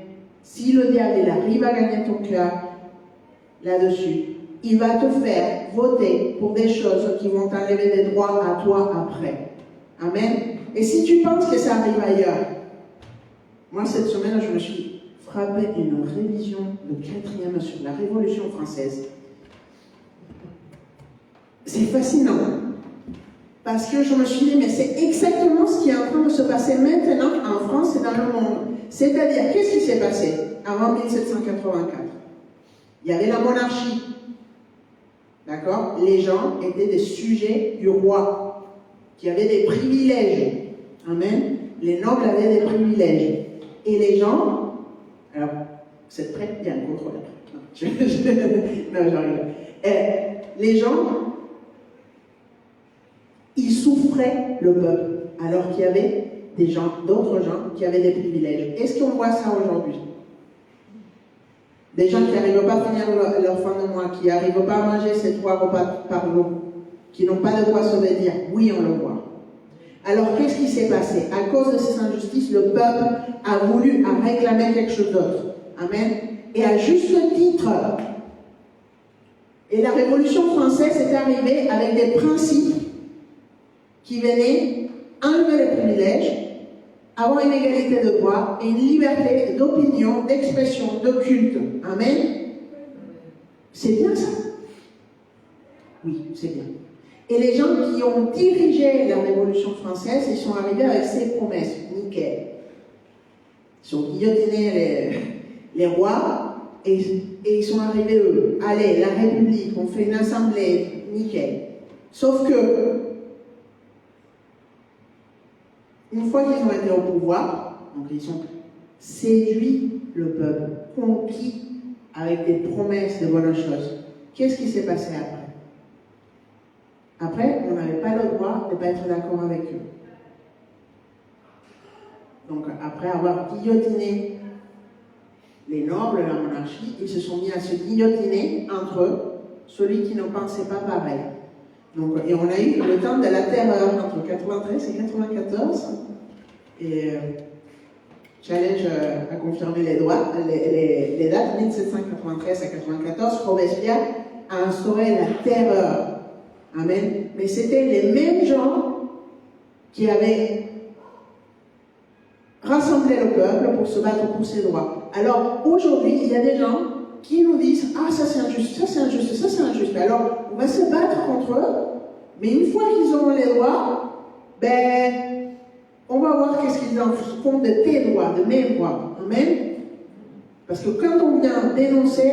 Si le diable il arrive à gagner ton cœur là-dessus, il va te faire voter pour des choses qui vont t'enlever des droits à toi après. Amen. Et si tu penses que ça arrive ailleurs, moi cette semaine je me suis frappé d'une révision de 4e sur la Révolution française. C'est fascinant. Parce que je me suis dit, mais c'est exactement ce qui est en train de se passer maintenant en France et dans le monde. C'est-à-dire, qu'est-ce qui s'est passé avant 1784? Il y avait la monarchie. D'accord? Les gens étaient des sujets du roi, qui avaient des privilèges. Amen? Les nobles avaient des privilèges. Et les gens, alors, vous êtes prêts? Bien, contrôleur. Non, j'arrive. Les gens, ils souffraient le peuple, alors qu'il y avait d'autres gens qui avaient des privilèges. Est-ce qu'on voit ça aujourd'hui? Des gens qui n'arrivent pas à finir leur fin de mois, qui n'arrivent pas à manger ces 3 repas par jour, qui n'ont pas de quoi se vêtir. Oui, on le voit. Alors, qu'est-ce qui s'est passé? À cause de ces injustices, le peuple a voulu réclamer quelque chose d'autre. Amen. Et à juste titre. Et la Révolution française est arrivée avec des principes qui venait enlever les privilèges, avoir une égalité de droit et une liberté d'opinion, d'expression, de culte. Amen. C'est bien ça? Oui, c'est bien. Et les gens qui ont dirigé la Révolution française, ils sont arrivés avec ces promesses. Nickel. Ils ont guillotiné les rois et ils sont arrivés eux. Allez, la République, on fait une assemblée. Nickel. Sauf que, une fois qu'ils ont été au pouvoir, donc ils ont séduit le peuple, conquis avec des promesses de bonnes choses. Qu'est-ce qui s'est passé après? Après, on n'avait pas le droit de ne pas être d'accord avec eux. Donc, après avoir guillotiné les nobles de la monarchie, ils se sont mis à se guillotiner entre eux, celui qui ne pensait pas pareil. Donc, et on a eu le temps de la terreur entre 93 et 94. Et challenge à confirmer les dates, 1793 à 94, Robespierre a instauré la terreur. Amen. Mais c'était les mêmes gens qui avaient rassemblé le peuple pour se battre pour ses droits. Alors aujourd'hui, il y a des gens qui nous disent « Ah, ça c'est injuste, ça c'est injuste, ça c'est injuste ». Alors, on va se battre contre eux, mais une fois qu'ils auront les droits, ben, on va voir qu'est-ce qu'ils en font de tes droits, de mes droits. Amen. Parce que quand on vient dénoncer,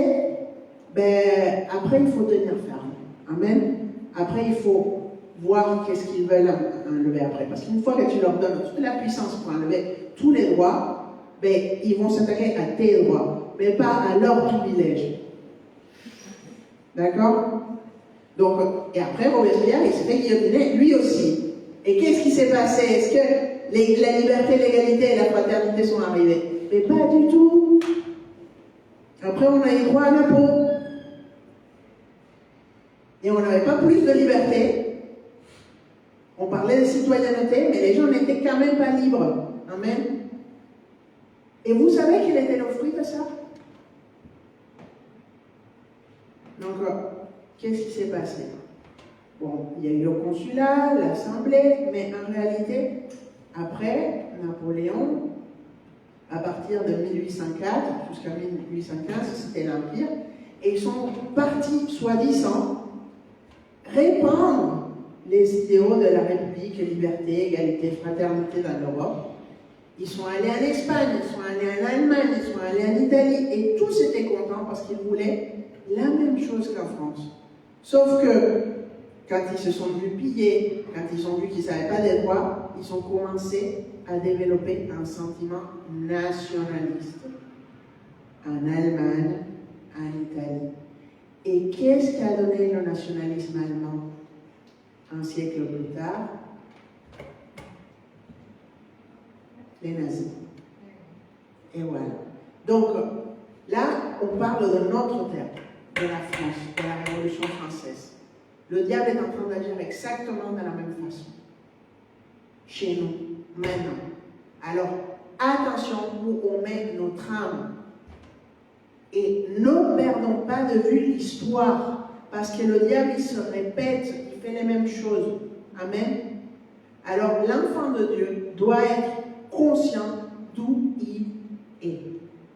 ben, après il faut tenir ferme. Amen. Après, il faut voir qu'est-ce qu'ils veulent enlever après. Parce qu'une fois que tu leur donnes toute la puissance pour enlever tous les droits, ben, ils vont s'attaquer à tes droits, mais pas à leurs privilèges. D'accord? Donc, et après, Robespierre, il s'est fait guillotiner, lui aussi. Et qu'est-ce qui s'est passé? Est-ce que la liberté, l'égalité et la fraternité sont arrivées? Mais pas du tout. Après, on a eu droit à l'impôt. Et on n'avait pas plus de liberté. On parlait de citoyenneté, mais les gens n'étaient quand même pas libres. Amen. Et vous savez quel était le fruit de ça? Donc, qu'est-ce qui s'est passé? Bon, il y a eu le consulat, l'assemblée, mais en réalité, après Napoléon, à partir de 1804 jusqu'à 1815, c'était l'Empire, et ils sont partis, soi-disant, répandre les idéaux de la République, liberté, égalité, fraternité dans l'Europe. Ils sont allés en Espagne, ils sont allés en Allemagne, ils sont allés en Italie, et tous étaient contents parce qu'ils voulaient la même chose qu'en France. Sauf que, quand ils se sont vus piller, quand ils ont vu qu'ils n'avaient pas des droits, ils ont commencé à développer un sentiment nationaliste. En Allemagne, en Italie. Et qu'est-ce qu'a donné le nationalisme allemand un siècle plus tard? Les nazis. Et voilà. Donc, là, on parle de notre terre, de la France, de la Révolution française. Le diable est en train d'agir exactement de la même façon. Chez nous, maintenant. Alors, attention où on met notre âme. Et ne perdons pas de vue l'histoire, parce que le diable, il se répète, il fait les mêmes choses. Amen. Alors, l'enfant de Dieu doit être conscient d'où il est.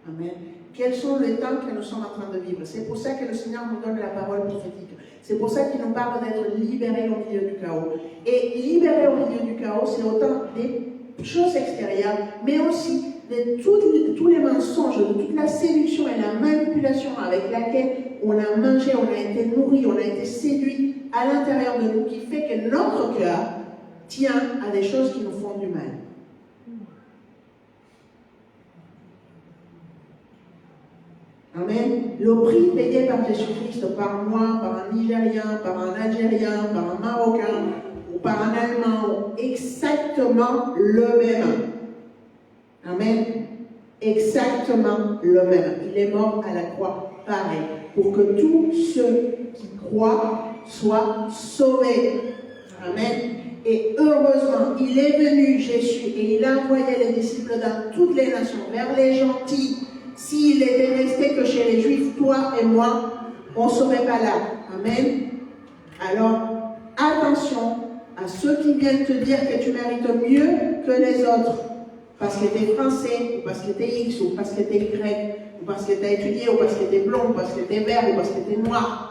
Amen. Quels sont les temps que nous sommes en train de vivre? C'est pour ça que le Seigneur nous donne la parole prophétique. C'est pour ça qu'il nous parle d'être libérés au milieu du chaos. Et libérés au milieu du chaos, c'est autant des choses extérieures, mais aussi de tous les mensonges, de toute la séduction et la manipulation avec laquelle on a mangé, on a été nourri, on a été séduit à l'intérieur de nous, qui fait que notre cœur tient à des choses qui nous font du mal. Amen. Le prix payé par Jésus-Christ, par moi, par un Nigérien, par un Algérien, par un Marocain ou par un Allemand, exactement le même. Amen. Exactement le même. Il est mort à la croix, pareil, pour que tous ceux qui croient soient sauvés. Amen. Et heureusement, il est venu, Jésus, et il a envoyé les disciples dans toutes les nations, vers les gentils. S'il était resté que chez les Juifs, toi et moi, on ne serait pas là. Amen. Alors, attention à ceux qui viennent te dire que tu mérites mieux que les autres, parce que tu es français, ou parce que tu es X, ou parce que tu es Y, ou parce que tu as étudié, ou parce que tu es blond, ou parce que tu es vert, ou parce que tu es noir.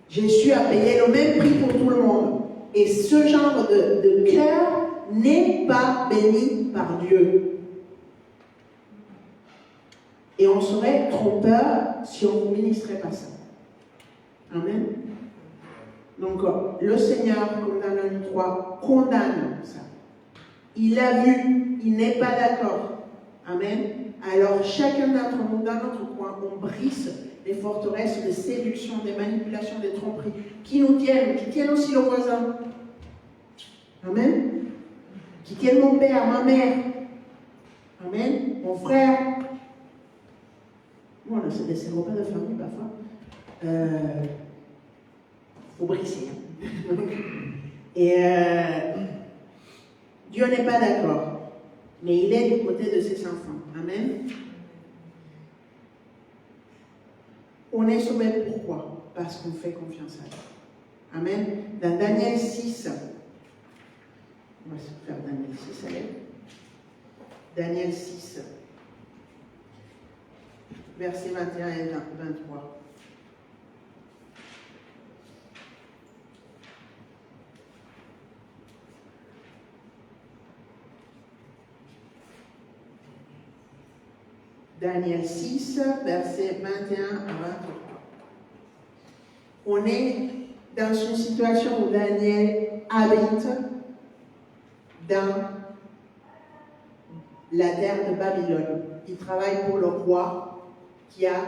Jésus a payé le même prix pour tout le monde. Et ce genre de cœur n'est pas béni par Dieu. Et on serait trompeur si on ne ministrait pas ça. Amen. Donc, le Seigneur, comme dans l'Anne 3, condamne ça. Il a vu, il n'est pas d'accord. Amen. Alors, chacun d'entre nous, dans notre coin, on brise les forteresses de séduction, des manipulations, des tromperies, qui nous tiennent, qui tiennent aussi le voisin. Amen. Qui tiennent mon père, ma mère. Amen. Mon frère. Voilà, c'est des repas de famille parfois. Faut briser. Et Dieu n'est pas d'accord, mais il est du côté de ses enfants. Amen. On est sauvé pourquoi? Parce qu'on fait confiance à Dieu. Amen. Dans Daniel 6, on va se faire Daniel 6, allez. Daniel 6, versets 21 et 23. Daniel 6, versets 21 à 23. On est dans une situation où Daniel habite dans la terre de Babylone. Il travaille pour le roi qui a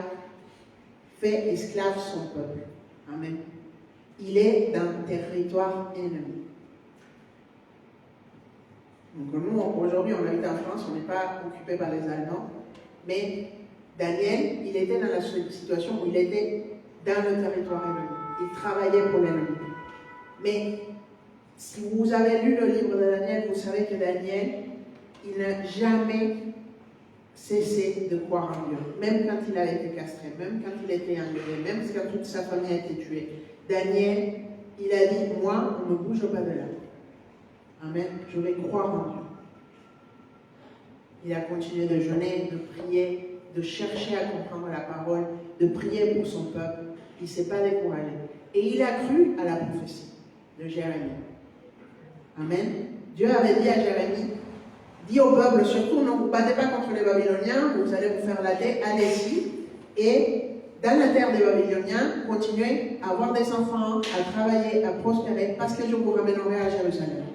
fait esclave son peuple. Amen. Il est dans le territoire ennemi. Donc nous, aujourd'hui, on habite en France, on n'est pas occupé par les Allemands. Mais Daniel, il était dans la situation où il était dans le territoire ennemi. Il travaillait pour l'ennemi. Mais si vous avez lu le livre de Daniel, vous savez que Daniel, il n'a jamais cessé de croire en Dieu. Même quand il a été castré, même quand il était enlevé, même quand toute sa famille a été tuée. Daniel, il a dit, moi, on ne bouge pas de là. Amen. Je vais croire en Dieu. Il a continué de jeûner, de prier, de chercher à comprendre la parole, de prier pour son peuple. Il ne s'est pas découragé. Et il a cru à la prophétie de Jérémie. Amen. Dieu avait dit à Jérémie, dis au peuple, surtout ne vous battez pas contre les Babyloniens, vous allez vous faire la tête, allez-y. Et dans la terre des Babyloniens, continuez à avoir des enfants, à travailler, à prospérer, parce que je vous ramènerai à Jérusalem.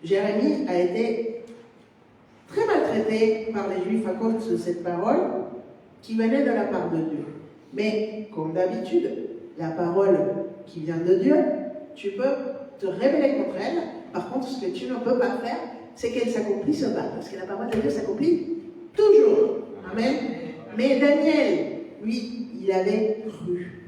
Jérémie a été très maltraité par les Juifs à cause de cette parole qui venait de la part de Dieu. Mais, comme d'habitude, la parole qui vient de Dieu, tu peux te rébeller contre elle. Par contre, ce que tu ne peux pas faire, c'est qu'elle s'accomplisse pas. Parce que la parole de Dieu s'accomplit toujours. Amen. Mais Daniel, lui, il avait cru.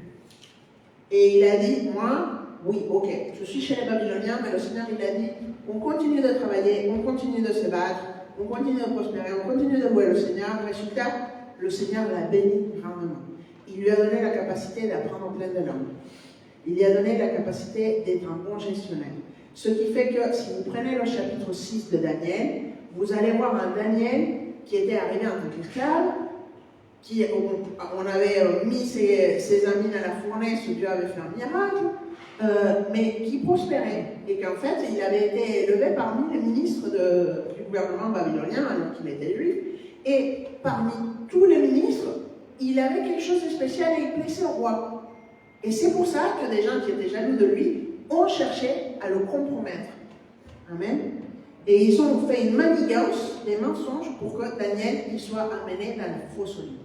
Et il a dit, moi, oui, ok, je suis chez les Babyloniens, mais le Seigneur, il a dit, on continue de travailler, on continue de se battre, on continue de prospérer, on continue de louer le Seigneur. Résultat, le Seigneur l'a béni grandement. Il lui a donné la capacité d'apprendre plein de langues. Il lui a donné la capacité d'être un bon gestionnaire. Ce qui fait que si vous prenez le chapitre 6 de Daniel, vous allez voir un Daniel qui était arrivé en tant qu'esclave, on avait mis ses amis dans la fournaise où Dieu avait fait un miracle, mais qui prospérait. Et qu'en fait, il avait été élevé parmi les ministres du gouvernement babylonien, alors qu'il était juif. Et parmi tous les ministres, il avait quelque chose de spécial et il plaisait au roi. Et c'est pour ça que des gens qui étaient jaloux de lui ont cherché à le compromettre. Amen. Et ils ont fait une manigance, des mensonges, pour que Daniel il soit amené dans la fausse-lie.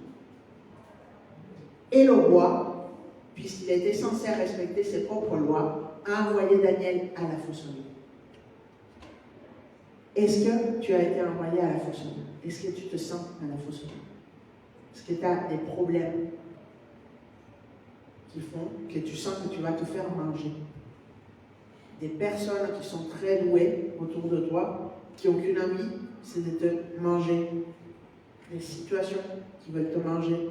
Et le roi, puisqu'il était censé respecter ses propres lois, a envoyé Daniel à la fausse-lie. Est-ce que tu as été envoyé à la fausse-lie? Est-ce que tu te sens à la fausse-lie? Est-ce que tu as des problèmes qui font que tu sens que tu vas te faire manger? Des personnes qui sont très douées autour de toi, qui n'ont qu'une envie, c'est de te manger. Des situations qui veulent te manger.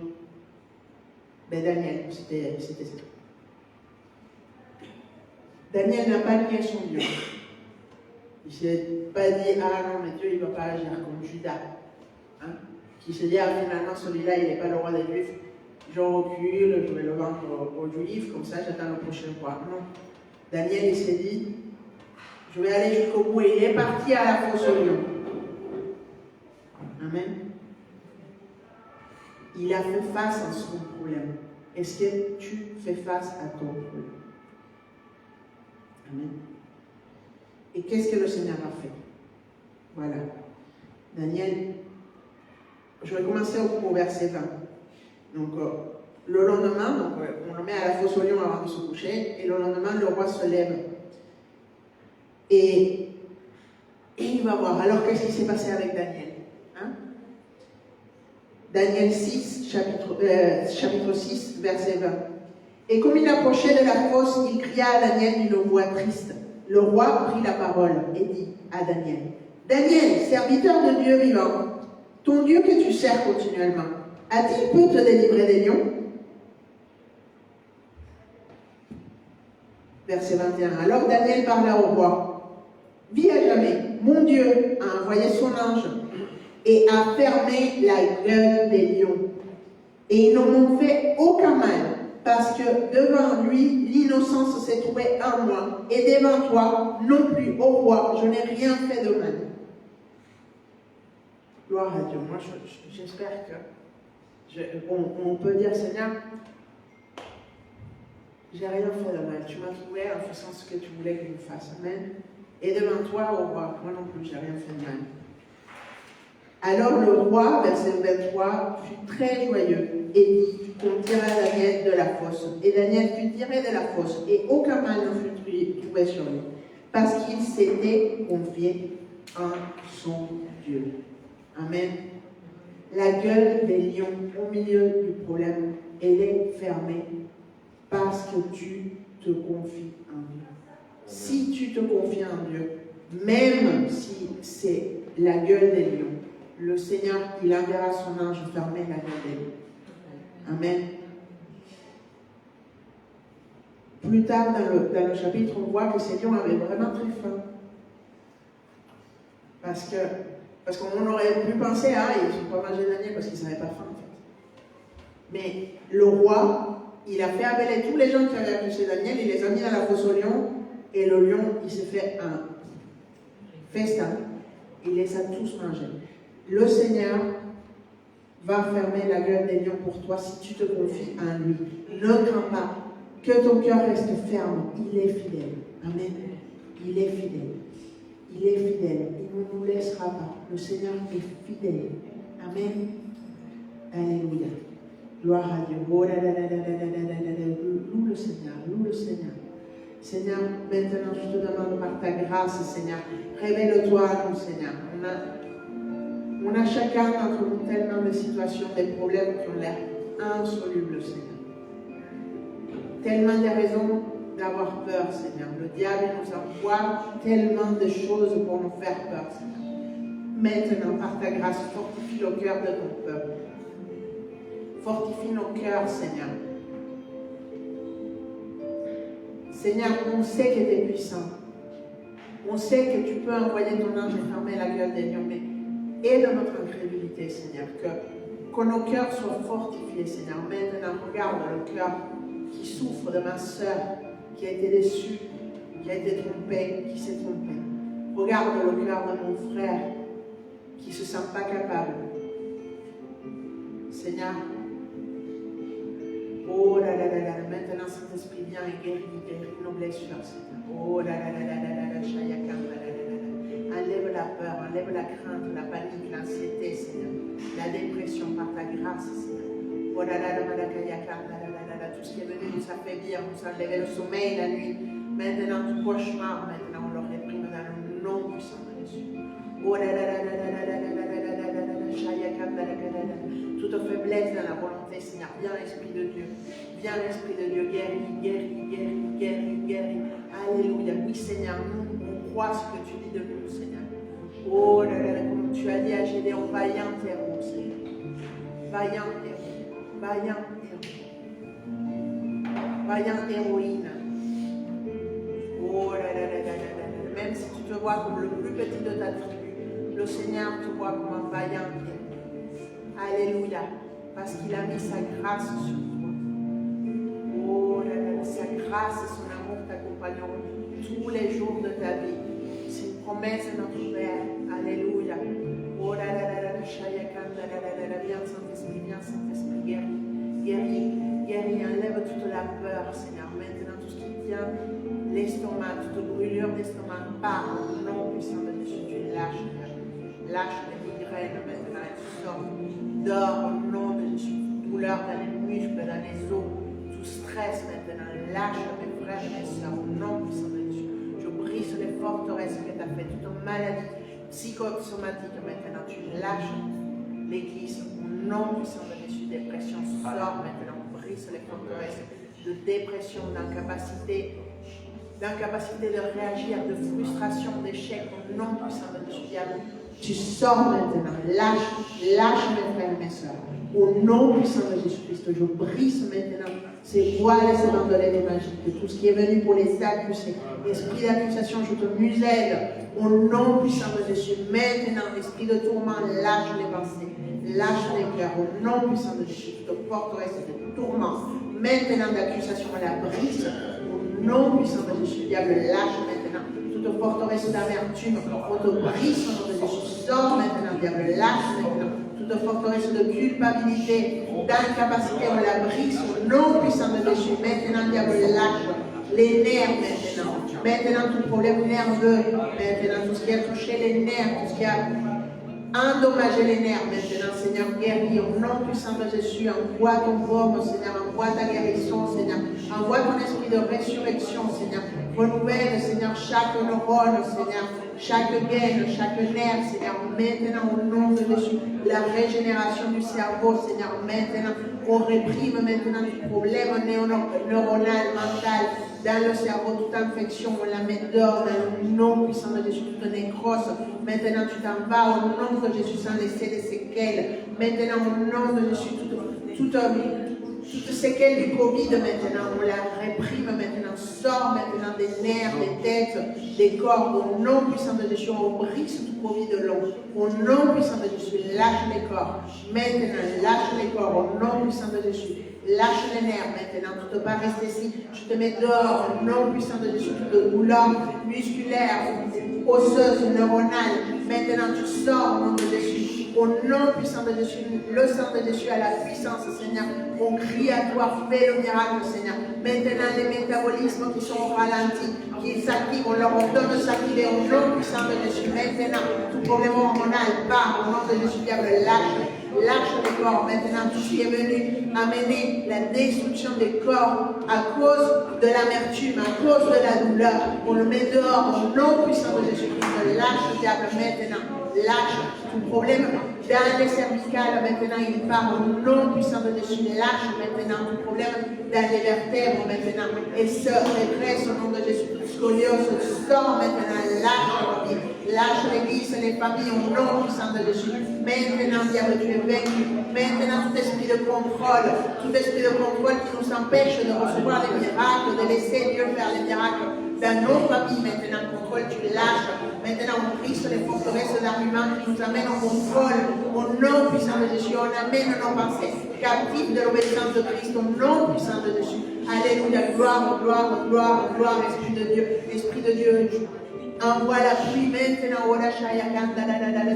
Ben Daniel, c'était ça. Daniel n'a pas nié son Dieu. Il ne s'est pas dit, ah non, mais Dieu, il ne va pas agir comme Judas. Hein? Qui s'est dit, ah finalement, celui-là, il n'est pas le roi des Juifs. Je recule, je vais le vendre aux Juifs, comme ça, j'attends le prochain roi. Non. Daniel, il s'est dit, je vais aller jusqu'au bout. Et il est parti à la fosse au lion. Amen. Il a fait face à son problème. Est-ce que tu fais face à ton problème? Amen. Et qu'est-ce que le Seigneur a fait? Voilà. Daniel, je vais commencer au verset 20. Donc, le lendemain, on le met à la fosse au lion avant de se coucher, et le lendemain, le roi se lève. Et il va voir. Alors, qu'est-ce qui s'est passé avec Daniel? Hein? Daniel 6, chapitre 6, verset 20. Et comme il approchait de la fosse, il cria à Daniel d'une voix triste. Le roi prit la parole et dit à Daniel, Daniel, serviteur de Dieu vivant, ton Dieu que tu sers continuellement, a-t-il pu te délivrer des lions? Verset 21. Alors Daniel parla au roi. Vis à jamais, mon Dieu a envoyé son ange et a fermé la gueule des lions. Et ils ne m'ont fait aucun mal, parce que devant lui, l'innocence s'est trouvée en moi, et devant toi, non plus, ô roi, je n'ai rien fait de mal. Gloire à Dieu. Moi, j'espère que on peut dire, Seigneur, j'ai rien fait de mal. Tu m'as trouvé en faisant ce que tu voulais que je fasse. Amen. Et devant toi, ô roi, moi non plus, j'ai rien fait de mal. Alors le roi, verset 23, fut très joyeux et dit qu'on tira Daniel de la fosse. Et Daniel fut tiré de la fosse et aucun mal ne fut trouvé sur lui, parce qu'il s'était confié en son Dieu. Amen. La gueule des lions au milieu du problème, elle est fermée parce que tu te confies en Dieu. Si tu te confies en Dieu, même si c'est la gueule des lions, le Seigneur, il enverra son ange fermer la gueule des lions. Amen. Plus tard dans le chapitre, on voit que ces lions avaient vraiment très faim. Parce qu'on aurait pu penser, ah, ils ne sont pas mangés Daniel parce qu'ils n'avaient pas faim, en fait. Mais le roi, il a fait appeler tous les gens qui avaient accusé Daniel, il les a mis dans la fosse au lion, et le lion, il s'est fait un festin. Il les a tous mangés. Le Seigneur va fermer la gueule des lions pour toi si tu te confies en lui. Ne crains pas. Que ton cœur reste ferme. Il est fidèle. Amen. Il est fidèle. Il est fidèle. Il ne nous laissera pas. Le Seigneur est fidèle. Amen. Alléluia. Gloire à Dieu. Loue le Seigneur. Loue le Seigneur. Seigneur, maintenant je te demande par ta grâce, Seigneur, révèle-toi à nous, Seigneur. On a chacun d'entre nous tellement de situations, des problèmes qui ont l'air insolubles, Seigneur. Tellement de raisons d'avoir peur, Seigneur. Le diable nous envoie tellement de choses pour nous faire peur, Seigneur. Maintenant, par ta grâce, fortifie le cœur de ton peuple. Fortifie nos cœurs, Seigneur. Seigneur, on sait que tu es puissant. On sait que tu peux envoyer ton ange et fermer la gueule des lions, mais aide notre incrédulité, Seigneur, que nos cœurs soient fortifiés, Seigneur. Maintenant, regarde le cœur qui souffre de ma sœur, qui a été déçue, qui a été trompée, qui s'est trompée. Regarde le cœur de mon frère qui ne se sent pas capable. Seigneur, oh là là là là, maintenant Saint-Esprit vient et guérit nos blessures, Seigneur. Oh là là là là là là, Shayakam, là là là là. Enlève la peur, enlève la crainte, la panique, l'anxiété, Seigneur. La dépression par ta grâce, Seigneur. Oh là là là là là, tout ce qui est venu nous affaiblir, nous enlever le sommeil la nuit. Maintenant, tout cauchemar, maintenant on le réprime dans le nom puissant de Jésus. Oh là là là là là là là là là là là là, Shayakam, là là là là. Toute faiblesse dans la volonté, Seigneur. Viens l'Esprit de Dieu. Viens l'Esprit de Dieu. Guéris, guéris, guéris, guéris, guéris. Alléluia. Oui, Seigneur, nous, on croit ce que tu dis de nous, Seigneur. Oh là là, comme tu as dit à Gédéon, vaillant héros, Seigneur. Vaillant héros. Vaillant héros. Vaillant héroïne. vois comme le plus petit de ta tribu. Le Seigneur te voit comme un vaillant guerrier. Alléluia. Parce qu'il a mis sa grâce sur toi. Oh là là, sa grâce et son amour t'accompagneront tous les jours de ta vie. C'est une promesse de notre Père. Alléluia. Oh là là là là, viens Saint-Esprit, viens Saint-Esprit, guéris, enlève toute la peur, Seigneur. Maintenant, tout ce qui vient, l'estomac, toute brûlure d'estomac, part au nom puissant de Jésus. Tu lâches les migraines maintenant, et tu sors. Dors au nom de Jésus. Toute douleur dans les muscles, dans les os, tout stress maintenant, lâche mes frères et mes soeurs, au nom puissant de Jésus. Je brise les forteresses que tu as fait, toute maladie psychosomatique maintenant, tu lâches l'Église, au nom puissant de Jésus. Dépression sort maintenant, brise les forteresses de dépression, d'incapacité de réagir, de frustration, d'échec, au nom puissant de Jésus. Tu sors maintenant, lâche mes frères et mes soeurs. Au nom puissant de Jésus-Christ, je brise maintenant ces voiles et ces bandelettes magiques, que tout ce qui est venu pour les accuser. Esprit d'accusation, je te muselle. Au nom puissant de Jésus, maintenant, esprit de tourment, lâche les pensées, lâche les cœurs. Au nom puissant de Jésus, je te porterai ce tourment. Maintenant, d'accusation à la brise. Au nom puissant de Jésus, diable, lâche maintenant. Toute forteresse d'amertume, on te brise au nom de Jésus. Sors maintenant, diable, lâche maintenant. Toute forteresse de culpabilité, d'incapacité, on la brise au nom puissant de Jésus. Maintenant, diable, lâche les nerfs maintenant. Maintenant, tout problème nerveux, maintenant, tout ce qui a touché les nerfs, tout ce qui a endommagé les nerfs, maintenant, Seigneur, guéris au nom puissant de Jésus. Envoie ton baume, Seigneur, envoie ta guérison, Seigneur. Envoie ton esprit de résurrection, Seigneur. Renouvelle, Seigneur, chaque neurone, Seigneur, chaque gaine, chaque nerf, Seigneur. Maintenant, au nom de Jésus, la régénération du cerveau, Seigneur. Maintenant, on réprime maintenant tout problème neuronal, mental. Dans le cerveau, toute infection, on la met dehors dans le nom puissant de Jésus, toute nécrose. Maintenant, tu t'en vas au nom de Jésus sans laisser des séquelles. Maintenant, au nom de Jésus, toute séquelle du Covid, maintenant, on la réprime maintenant, sort maintenant des nerfs, des têtes, des corps. Au nom puissant de Jésus, on brise tout Covid long. Au nom puissant de Jésus, lâche les corps. Maintenant, lâche les corps. Au nom puissant de Jésus. Lâche les nerfs maintenant, tu ne peux pas rester ici. Je te mets dehors au nom puissant de Jésus, toute douleur musculaire, osseuse, neuronale. Maintenant, tu sors au nom de Jésus. Au nom puissant de Jésus, le sang de Jésus a la puissance, Seigneur. On crie à toi, fais le miracle, Seigneur. Maintenant, les métabolismes qui sont ralentis, qui s'activent, on leur ordonne de s'activer au nom puissant de Jésus. Maintenant, tout problème hormonal part au nom de Jésus, diable, lâche les corps. Maintenant, tout ce qui est venu amener la destruction des corps à cause de l'amertume, à cause de la douleur, on le met dehors au nom puissant de Jésus-Christ. Lâche le diable maintenant. Lâche tout problème dans les cervicales. Maintenant, il part au nom puissant de Jésus. Lâche maintenant tout problème dans les vertèbres maintenant. Et se redresse au nom de Jésus. Toute scoliose sort maintenant. Lâche l'église et les familles au nom puissant de Jésus. Maintenant, diable, tu es vaincu. Maintenant, tout esprit de contrôle qui nous empêche de recevoir les miracles, de laisser Dieu faire les miracles dans nos familles. Maintenant, contrôle, tu lâches. Maintenant, on brise les forteresses d'arguments qui nous amènent au contrôle. Au nom puissant de Jésus, on amène nos pensées captives de l'obéissance de Christ. Au nom puissant de Jésus. Alléluia. Gloire, gloire, gloire, gloire, Esprit de Dieu. Esprit de Dieu. Envoie la pluie maintenant.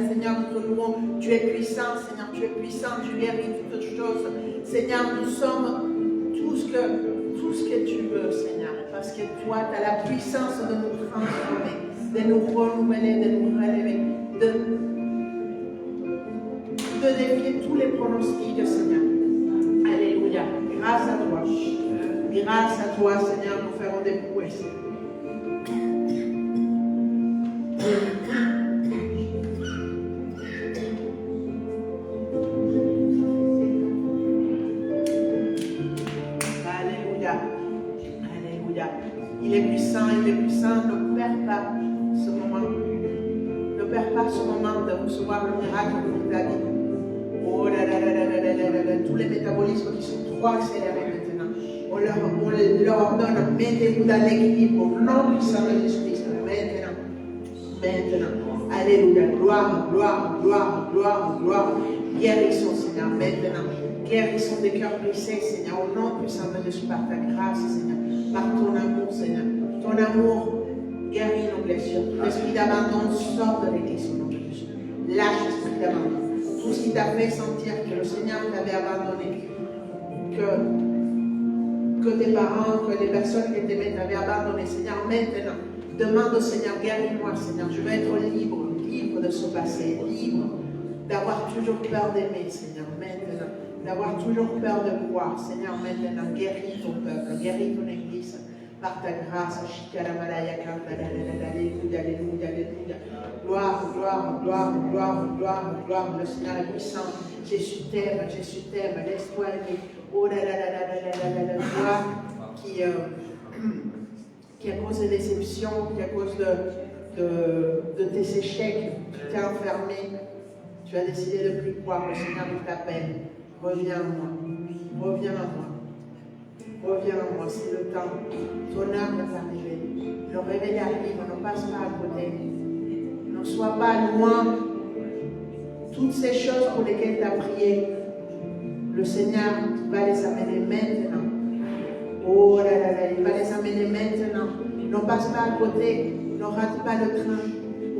Seigneur, nous te louons. Tu es puissant, Seigneur. Tu es puissant. Tu guéris toutes choses. Seigneur, nous sommes tout ce que tu veux, Seigneur. Parce que toi, tu as la puissance de nous transformer, de nous renouveler, de nous relever, de défier tous les pronostics, Seigneur. Alléluia. Grâce à toi. Grâce à toi, Seigneur, nous ferons des prouesses. Alléluia. Alléluia. Il est puissant, il est puissant. Ne perds pas ce moment. Ne perds pas ce moment de recevoir le miracle de ta vie. Oh là là là là là là là là. Tous les métabolismes qui sont trop accélérés maintenant. On leur ordonne, mettez-vous dans l'équilibre au nom puissant de Jésus-Christ. Maintenant. Maintenant. Alléluia. Gloire, gloire, gloire, gloire, gloire. Guérison, Seigneur. Maintenant. Guérison des cœurs blessés, Seigneur. Au nom puissant de Jésus, par ta grâce, Seigneur. Par ton amour, Seigneur. Ton amour guérit nos blessures. L'esprit d'abandon sort de l'Église au nom de Jésus. Lâche l'esprit d'abandon. Tout ce qui t'a fait sentir que le Seigneur t'avait abandonné, que tes parents, que les personnes qui t'aimaient t'avaient abandonné, Seigneur, maintenant, demande au Seigneur, guéris-moi, Seigneur, je veux être libre, libre de ce passé, libre d'avoir toujours peur d'aimer, Seigneur, maintenant, d'avoir toujours peur de croire, Seigneur, maintenant, guéris ton peuple, guéris ton Église, par ta grâce, alléluia, alléluia, alléluia. Gloire, gloire, gloire, gloire, gloire, gloire, le Seigneur est puissant. Jésus t'aime, laisse-toi aimer. Oh là là là là là là là là, toi qui à cause des déceptions, qui à cause de tes échecs, tu t'es enfermé, tu as décidé de ne plus croire, le Seigneur t'appelle. Reviens à moi, reviens à moi. Reviens à moi, c'est le temps. Ton heure est arrivée. Le réveil arrive, ne passe pas à côté. Ne sois pas loin. Toutes ces choses pour lesquelles tu as prié, le Seigneur va les amener maintenant. Oh là là là, il va les amener maintenant. Ne passe pas à côté. Ne rate pas le train.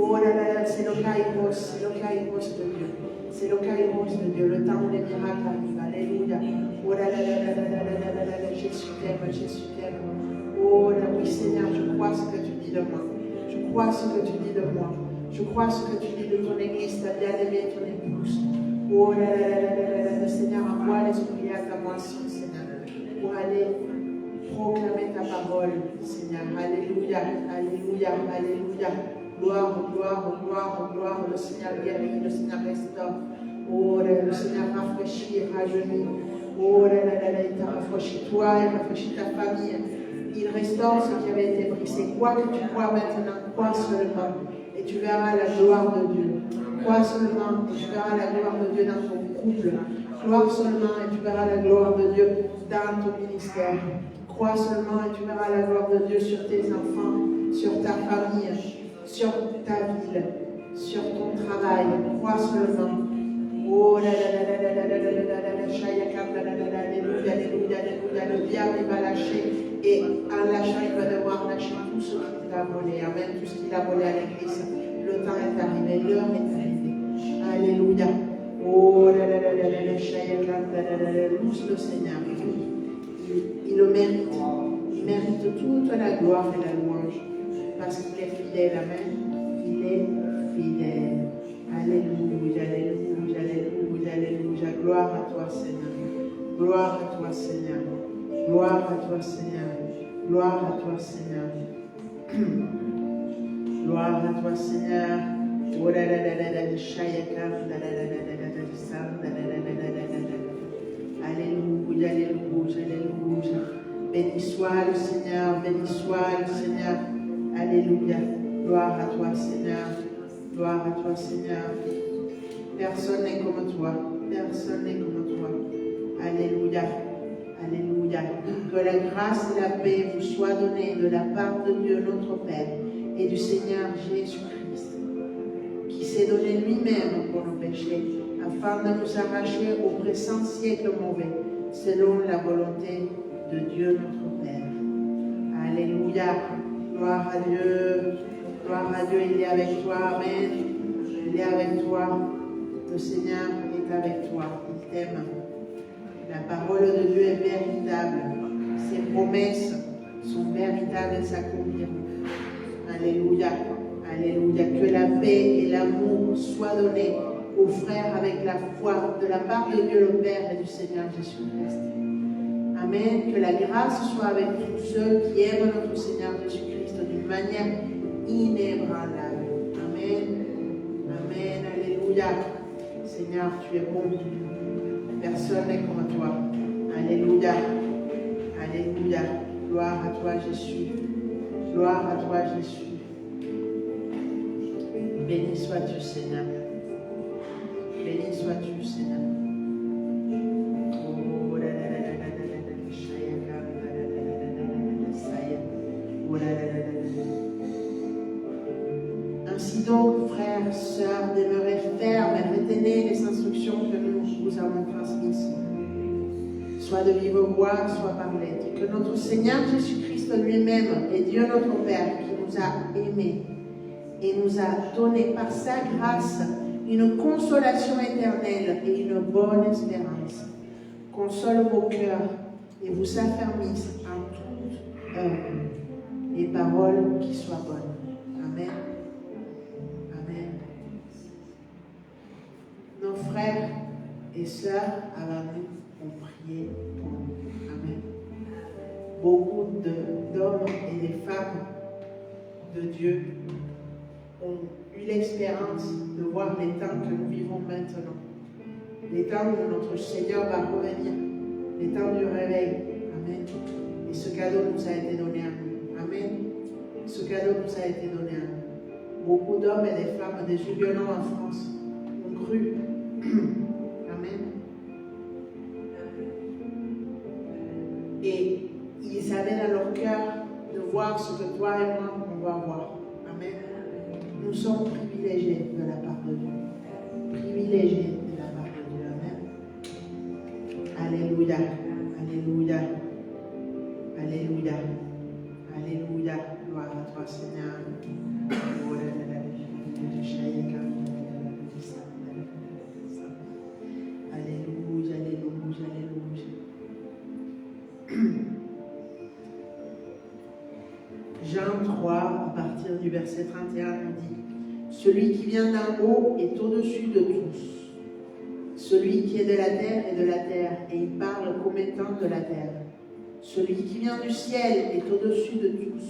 Oh là là là, c'est le kairos, c'est le kairos de Dieu. C'est le kairos de Dieu, le temps où les miracles arrivent. Alléluia. Oh là là là là là là là là là, Jésus t'aime, Jésus t'aime. Oh là oui Seigneur, je crois ce que tu dis de moi. Je crois ce que tu dis de moi. Je crois ce que tu dis de ton Église, ta bien-aimée, ton épouse. Oh là là là là là là, Seigneur, envoie l'esprit à ta moisson, Seigneur, pour aller proclamer ta parole, Seigneur. Alléluia, alléluia, alléluia. Gloire, gloire, gloire, gloire. Le Seigneur guérit, le Seigneur restaure. Oh là là, le Seigneur rafraîchit et rajeunit. Oh là là là là, il t'a rafraîchi toi, il rafraîchit ta famille. Il restaure ce qui avait été brisé. Quoi que tu crois maintenant, crois seulement. Et tu verras la gloire de Dieu. Crois seulement et tu verras la gloire de Dieu dans ton couple. Crois seulement et tu verras la gloire de Dieu dans ton ministère. Crois seulement et tu verras la gloire de Dieu sur tes enfants, sur ta famille, sur ta ville, sur ton travail. Crois seulement. Oh là là là là là là là là là là, alléluia, alléluia, alléluia. Le diable il va lâcher et en lâchant il va devoir lâcher tout ce qu'il a volé. Amen, tout ce qu'il a volé à l'église. Le temps est arrivé, l'heure est arrivée. Alléluia. Oh là là là là là là, loue le Seigneur. Il le mérite. Il mérite toute la gloire et la louange parce qu'il est fidèle. Amen. Il est fidèle. Alléluia, alléluia, alléluia, alléluia. Gloire à toi, Seigneur. Gloire à toi, Seigneur. Gloire à toi, Seigneur. Gloire à toi, Seigneur. Gloire à toi, Seigneur. Oh là là là là là, Shayaka, là là là là là là, Sam, là là là là là là là. Alléluia, alléluia, alléluia. Béni soit le Seigneur, béni soit le Seigneur. Alléluia. Gloire à toi, Seigneur. Gloire à toi, Seigneur. Personne n'est comme toi. Personne n'est comme toi. Alléluia. Alléluia. Que la grâce et la paix vous soient données de la part de Dieu notre Père et du Seigneur Jésus-Christ, qui s'est donné lui-même pour nos péchés, afin de nous arracher au présent siècle mauvais, selon la volonté de Dieu notre Père. Alléluia. Gloire à Dieu. Gloire à Dieu, il est avec toi. Amen. Il est avec toi. Le Seigneur est avec toi. Il t'aime. La parole de Dieu est véritable. Ses promesses sont véritables et s'accompliront. Alléluia. Alléluia. Que la paix et l'amour soient donnés aux frères avec la foi de la part de Dieu le Père et du Seigneur Jésus-Christ. Amen. Que la grâce soit avec tous ceux qui aiment notre Seigneur Jésus-Christ d'une manière inébranlable. Amen. Amen. Alléluia. Seigneur, tu es bon. Personne n'est comme toi. Alléluia. Alléluia. Gloire à toi, Jésus. Gloire à toi, Jésus. Béni sois-tu, Seigneur. Béni sois-tu, Seigneur. Oh là là là là là là là là, Shayaka, là là là là là là là, Saya. Oh là là là là là. Ainsi soit de vive voix, soit par lettre. Que notre Seigneur Jésus-Christ lui-même et Dieu notre Père qui nous a aimés et nous a donné par sa grâce une consolation éternelle et une bonne espérance, console vos cœurs et vous affermisse en toute œuvre et paroles qui soient bonnes. Amen. Amen. Nos frères et sœurs avant nous ont prié pour nous. Amen. Beaucoup d'hommes et de femmes de Dieu ont eu l'expérience de voir les temps que nous vivons maintenant. Les temps où notre Seigneur va revenir. Les temps du réveil. Amen. Et ce cadeau nous a été donné à nous. Amen. Ce cadeau nous a été donné à nous. Beaucoup d'hommes et de femmes, des Huguenots en France, ont cru. Amen. Et ils avaient dans leur cœur de voir ce que toi et moi, on va voir. Amen. Nous sommes privilégiés de la part de Dieu. Privilégiés de la part de Dieu. Amen. Alléluia. Alléluia. Alléluia. Alléluia. Gloire à toi, Seigneur. Alléluia, alléluia, alléluia. Jean 3, à partir du verset 31, nous dit: celui qui vient d'en haut est au-dessus de tous. Celui qui est de la terre est de la terre, et il parle comme étant de la terre. Celui qui vient du ciel est au-dessus de tous.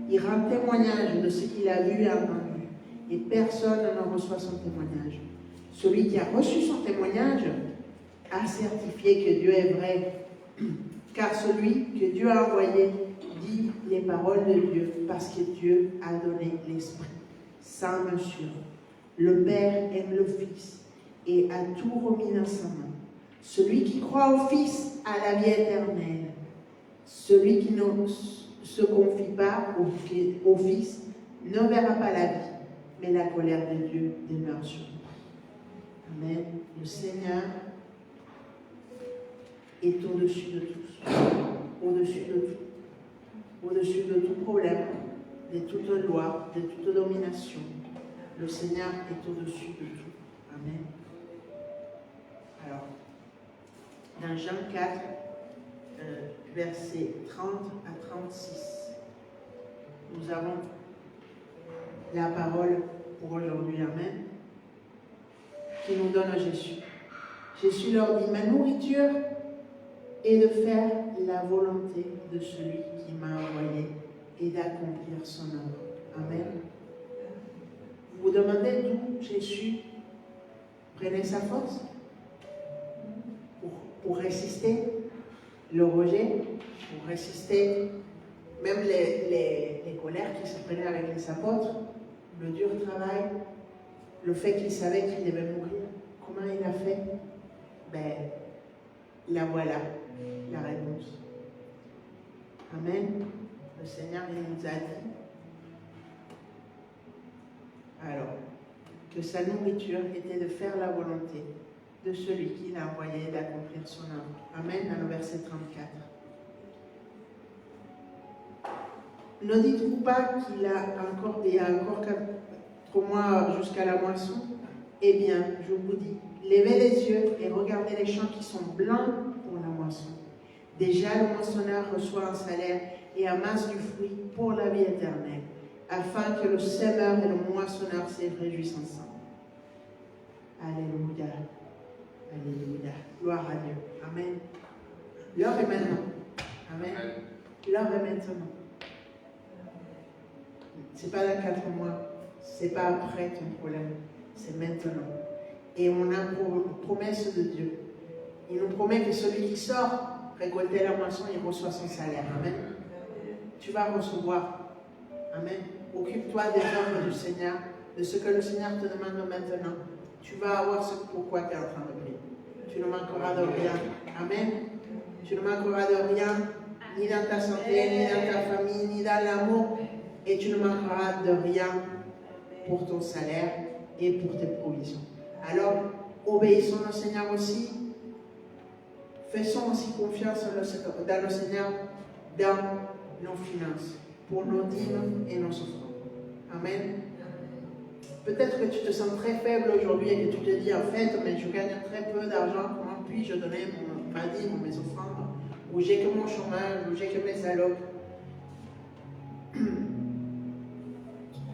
Il rend témoignage de ce qu'il a vu et entendu, et personne ne reçoit son témoignage. Celui qui a reçu son témoignage a certifié que Dieu est vrai, car celui que Dieu a envoyé dit les paroles de Dieu, parce que Dieu a donné l'Esprit, sans mesure. Le Père aime le Fils et a tout remis dans sa main. Celui qui croit au Fils a la vie éternelle. Celui qui ne se confie pas au Fils ne verra pas la vie, mais la colère de Dieu demeure sur lui. Amen. Le Seigneur est au-dessus de tous, au-dessus de tout, au-dessus de tout problème, de toute loi, de toute domination. Le Seigneur est au-dessus de tout. Amen. Alors, dans Jean 4, versets 30 à 36, nous avons la parole pour aujourd'hui. Amen. Qui nous donne Jésus. Jésus leur dit: ma nourriture est de faire la volonté de celui qui m'a envoyé et d'accomplir son œuvre. Amen. Vous vous demandez d'où Jésus prenait sa force pour résister le rejet, pour résister même les colères qui se prenaient avec les apôtres, le dur travail, le fait qu'il savait qu'il devait mourir. Comment il a fait? Ben, la voilà, la réponse. Amen. Le Seigneur, il nous a dit alors que sa nourriture était de faire la volonté de celui qui l'a envoyé et d'accomplir son œuvre. Amen, dans le verset 34. Ne dites-vous pas qu'il y a encore 4 mois jusqu'à la moisson? Eh bien, je vous dis, levez les yeux et regardez les champs qui sont blancs pour la moisson. Déjà, le moissonneur reçoit un salaire et amasse du fruit pour la vie éternelle, afin que le semeur et le moissonneur se réjouissent ensemble. Alléluia. Alléluia. Gloire à Dieu. Amen. L'heure est maintenant. Amen. L'heure est maintenant. Ce n'est pas dans 4 mois. Ce n'est pas après ton problème. C'est maintenant. Et on a une promesse de Dieu. Il nous promet que celui qui sort récolter la moisson, il reçoit son salaire. Amen. Tu vas recevoir. Amen. Occupe-toi des œuvres du Seigneur, de ce que le Seigneur te demande maintenant. Tu vas avoir ce pourquoi tu es en train de prier. Tu ne manqueras de rien. Amen. Tu ne manqueras de rien, ni dans ta santé, ni dans ta famille, ni dans l'amour. Et tu ne manqueras de rien pour ton salaire et pour tes provisions. Alors, obéissons au Seigneur aussi. Faisons aussi confiance dans le Seigneur dans nos finances, pour nos dîmes et nos offrandes. Amen. Peut-être que tu te sens très faible aujourd'hui et que tu te dis, en fait, mais je gagne très peu d'argent, comment puis-je donner ma dîme ou mes offrandes? Ou j'ai que mon chômage, ou j'ai que mes allocs.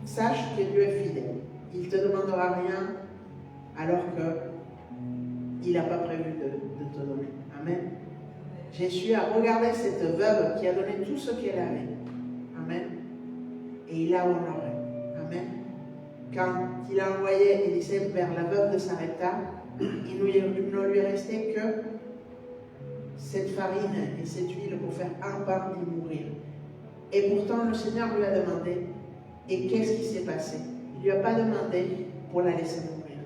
Sache que Dieu est fidèle. Il ne te demandera rien alors qu'il n'a pas prévu de te donner. Amen. Jésus a regardé cette veuve qui a donné tout ce qu'elle avait. Amen. Et il l'a honoré. Amen. Quand il a envoyé Élisée vers la veuve de Sarepta, il ne lui restait que cette farine et cette huile pour faire un pain et mourir. Et pourtant, le Seigneur lui a demandé, et qu'est-ce qui s'est passé? Il ne lui a pas demandé pour la laisser mourir.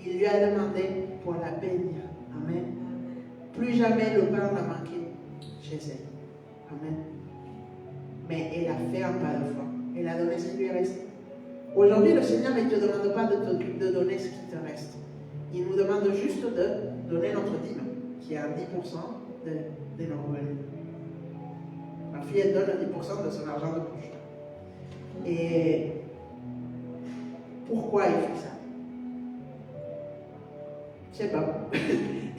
Il lui a demandé pour la bénir. Amen. Plus jamais le pain n'a manqué chez elle. Amen. Mais elle a fait un pas de foi. Elle a donné ce qui lui restait. Aujourd'hui, le Seigneur ne te demande pas de donner ce qui te reste. Il nous demande juste de donner notre dîme, qui est à 10% de nos revenus. Ma fille, elle donne 10% de son argent de poche. Et pourquoi il fait ça? Je ne sais pas.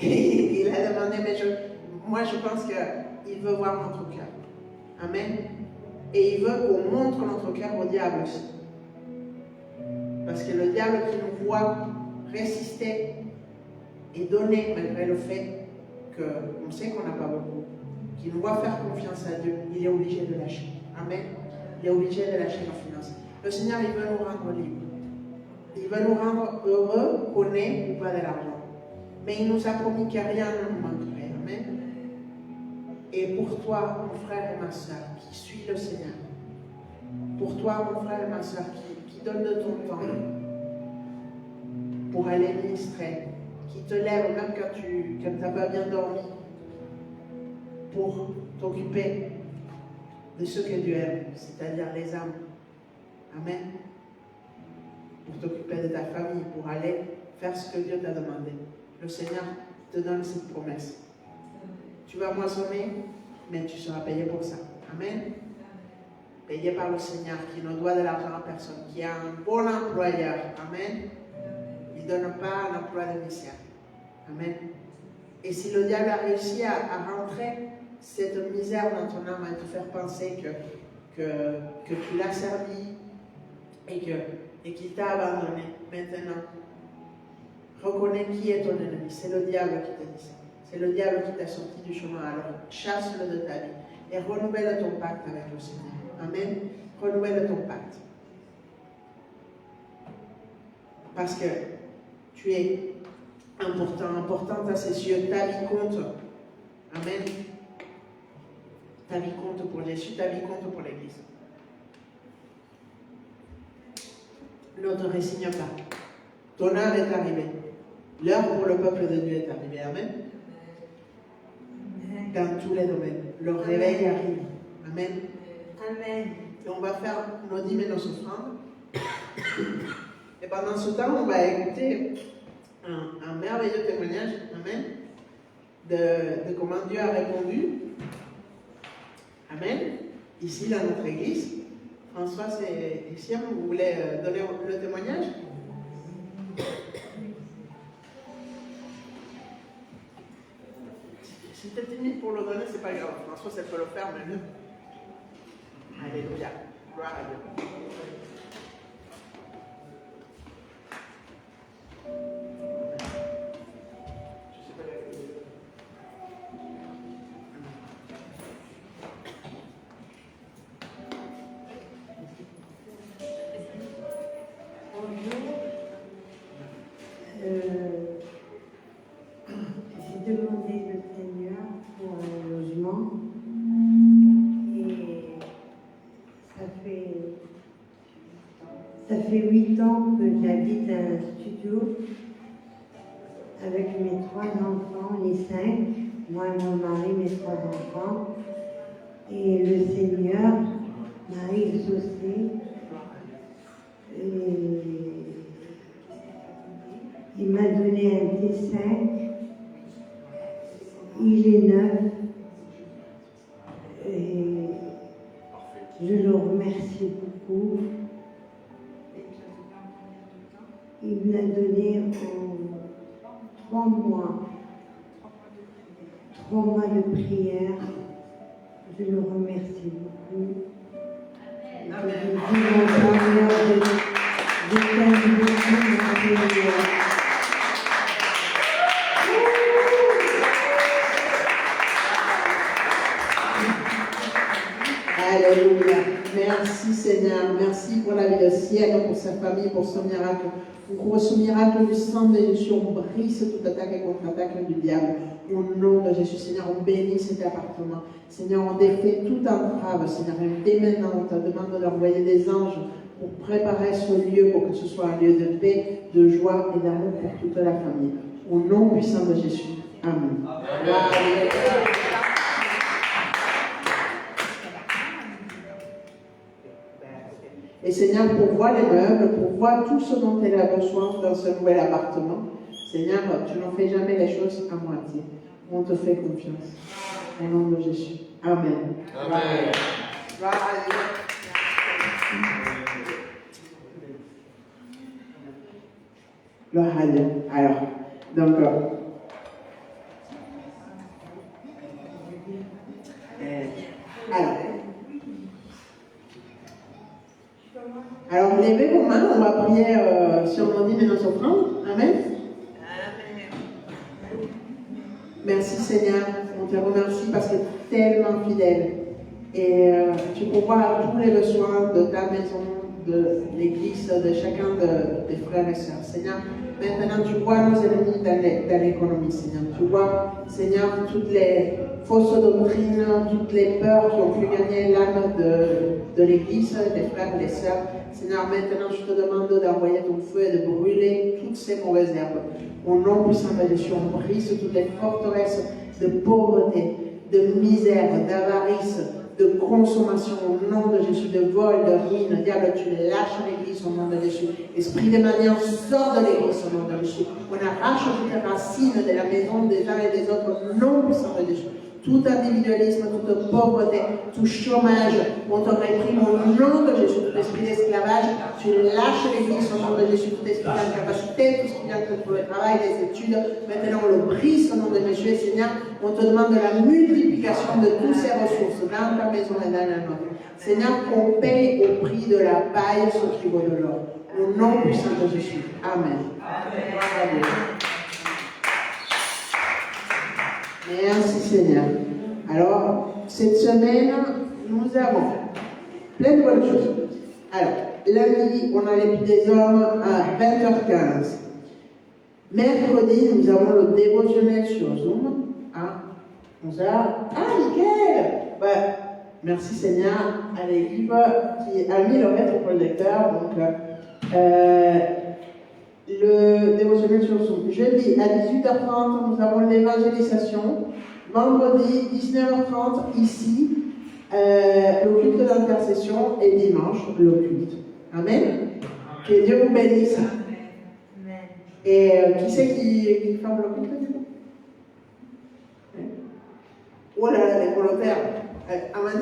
Il a demandé, mais moi je pense qu'il veut voir notre cœur. Amen. Et il veut qu'on montre notre cœur au diable aussi. Parce que le diable qui nous voit résister et donner malgré le fait qu'on sait qu'on n'a pas beaucoup, qui nous voit faire confiance à Dieu, il est obligé de lâcher. Amen. Il est obligé de lâcher nos finances. Le Seigneur, il veut nous rendre libres. Il veut nous rendre heureux, qu'on ait ou pas de l'argent. Mais il nous a promis que rien ne nous manquerait. Amen. Et pour toi, mon frère et ma soeur, qui suit le Seigneur, pour toi, mon frère et ma soeur, qui donne de ton temps pour aller ministrer, qui te lève même quand tu n'as pas bien dormi, pour t'occuper de ce que Dieu aime, c'est-à-dire les âmes. Amen. Pour t'occuper de ta famille, pour aller faire ce que Dieu t'a demandé. Le Seigneur te donne cette promesse. Tu vas moissonner, mais tu seras payé pour ça. Amen. Payé par le Seigneur, qui ne doit de l'argent à personne, qui a un bon employeur. Amen. Il ne donne pas un emploi de misère. Amen. Et si le diable a réussi à rentrer cette misère dans ton âme, à te faire penser que tu l'as servi et qu'il t'a abandonné, maintenant, reconnais qui est ton ennemi. C'est le diable qui t'a dit ça. C'est le diable qui t'a sorti du chemin. Alors, chasse-le de ta vie et renouvelle ton pacte avec le Seigneur. Amen. Renouvelle ton pacte. Parce que tu es importante à ses yeux. Ta vie compte. Amen. Ta vie compte pour Jésus, ta vie compte pour l'Église. Ne te résigne pas. Ton heure est arrivée. L'heure pour le peuple de Dieu est arrivée. Amen. Dans tous les domaines. Le réveil arrive. Amen. Amen. Et on va faire nos dîmes et nos offrandes. Et pendant ce temps, on va écouter un merveilleux témoignage, amen, de comment Dieu a répondu. Amen. Ici, dans notre église. François et Siam, vous voulez donner le témoignage? Si tu es timide pour le donner, c'est pas grave. François, ça peut le faire, mais nous. Alléluia. Gloire à Dieu. J'ai demandé le Seigneur pour un logement et ça fait 8 ans que j'habite un studio avec mes 3 enfants, les 5, moi et mon mari, mes 3 enfants, et le Seigneur m'a exaucé. Il m'a donné un T5 Il est neuf. Et je le remercie beaucoup. Il me l'a donné en 3 mois. 3 mois de prière. Je le remercie beaucoup. Amen. Je t'aime beaucoup, mon Seigneur. Alléluia. Merci Seigneur. Merci pour la vie de Sienne, pour sa famille, pour son miracle. Pour ce miracle du sang de Jésus, on brise toute attaque et contre-attaque du diable. Au nom de Jésus, Seigneur, on bénit cet appartement. Seigneur, on défait toute entrave. Seigneur, et dès maintenant, on te demande d'envoyer des anges pour préparer ce lieu, pour que ce soit un lieu de paix, de joie et d'amour pour toute la famille. Au nom puissant de Jésus. Amen. Amen. Et Seigneur, pourvois les meubles, pourvois tout ce dont elle a besoin dans ce nouvel appartement. Seigneur, tu n'en fais jamais les choses à moitié. On te fait confiance. Au nom de Jésus. Amen. Amen. Gloire à Dieu. Alors, donc, alors, levez vos mains, on va prier sur mon dîme et nos offrandes. Amen. Merci Seigneur, on te remercie parce que tu es tellement fidèle. Et tu pourvois tous les besoins de ta maison, de l'église, de chacun des frères et sœurs. Seigneur, maintenant tu vois nos ennemis dans l'économie, Seigneur. Tu vois, Seigneur, toutes les fausses doctrines, toutes les peurs qui ont pu gagner l'âme de l'église, des frères et des sœurs. Seigneur, maintenant je te demande d'envoyer ton feu et de brûler toutes ces mauvaises herbes. Au nom puissant de Jésus, on brise toutes les forteresses de pauvreté, de misère, d'avarice, de consommation au nom de Jésus, de vol, de ruine. Diable, tu lâches l'église au nom de Jésus. Esprit de manière, sors de l'église au nom de Jésus. On arrache toutes les racines de la maison des uns et des autres au nom puissant de Jésus. Tout individualisme, toute pauvreté, tout chômage, on te réprime au nom de Jésus. Tout esprit d'esclavage, tu lâches l'église au nom de Jésus. Tout esprit d'incapacité, tout ce qui vient pour le travail, les études, maintenant on le brise au nom de Jésus. Et Seigneur, on te demande la multiplication de toutes ces ressources dans ta maison et dans la nôtre. Seigneur, qu'on paye au prix de la paille ce qui vaut de l'or. Au nom puissant de Jésus. Amen. Amen. Merci Seigneur. Alors, cette semaine, nous avons plein de bonnes choses. Alors, lundi, on a l'épée des hommes à 20h15. Mercredi, nous avons le dévotionnel sur Zoom à 11h. Ah, nickel! Merci Seigneur à l'équipe qui a mis le rétroprojecteur. Donc, le dévotionnel sur Zoom. Jeudi à 18h30, nous avons l'évangélisation. Vendredi, 19h30, ici, le culte d'intercession. Et dimanche, le culte. Amen. Que Dieu vous bénisse. Amen. Et qui c'est qui ferme le culte du coup? Oh là là, les volontaires. Amen.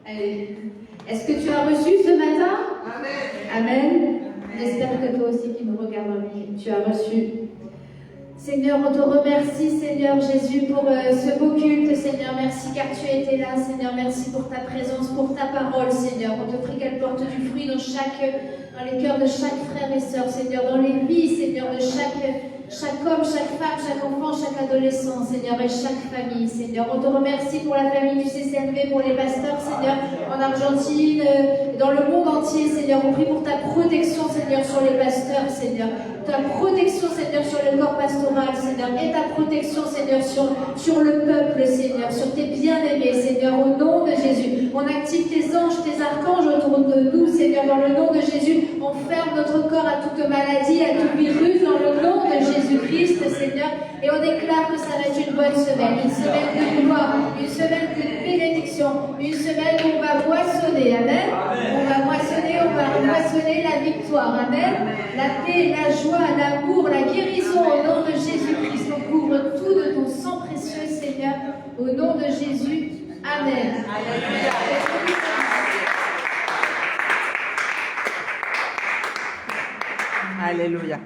Allez. Est-ce que tu as reçu ce matin? Amen. Amen. J'espère que toi aussi qui nous regardes, tu as reçu. Seigneur, on te remercie, Seigneur Jésus, pour ce beau culte, Seigneur. Merci car tu étais là, Seigneur. Merci pour ta présence, pour ta parole, Seigneur. On te prie qu'elle porte du fruit dans les cœurs de chaque frère et sœur, Seigneur. Dans les vies, Seigneur, de chaque homme, chaque femme, chaque enfant, chaque adolescent, Seigneur, et chaque famille, Seigneur. On te remercie pour la famille du CCNV, pour les pasteurs, Seigneur, en Argentine, dans le monde entier, Seigneur. On prie pour ta protection, Seigneur, sur les pasteurs, Seigneur. Ta protection, Seigneur, sur le corps pastoral, Seigneur. Et ta protection, Seigneur, sur le peuple, Seigneur, sur tes bien-aimés, Seigneur, au nom de Jésus. On active tes anges, tes archanges autour de nous, Seigneur, dans le nom de Jésus. On ferme notre corps à toute maladie, à tout virus, dans le nom de Jésus-Christ, Seigneur. Et on déclare que ça va être une bonne semaine de gloire, une semaine de bénédiction. bénédiction. Une semaine où on va moissonner. Amen. On va moissonner la victoire. Amen. La paix, la joie, l'amour, la guérison au nom de Jésus-Christ. On couvre tout de ton sang précieux, Seigneur, au nom de Jésus. Amen. Alléluia.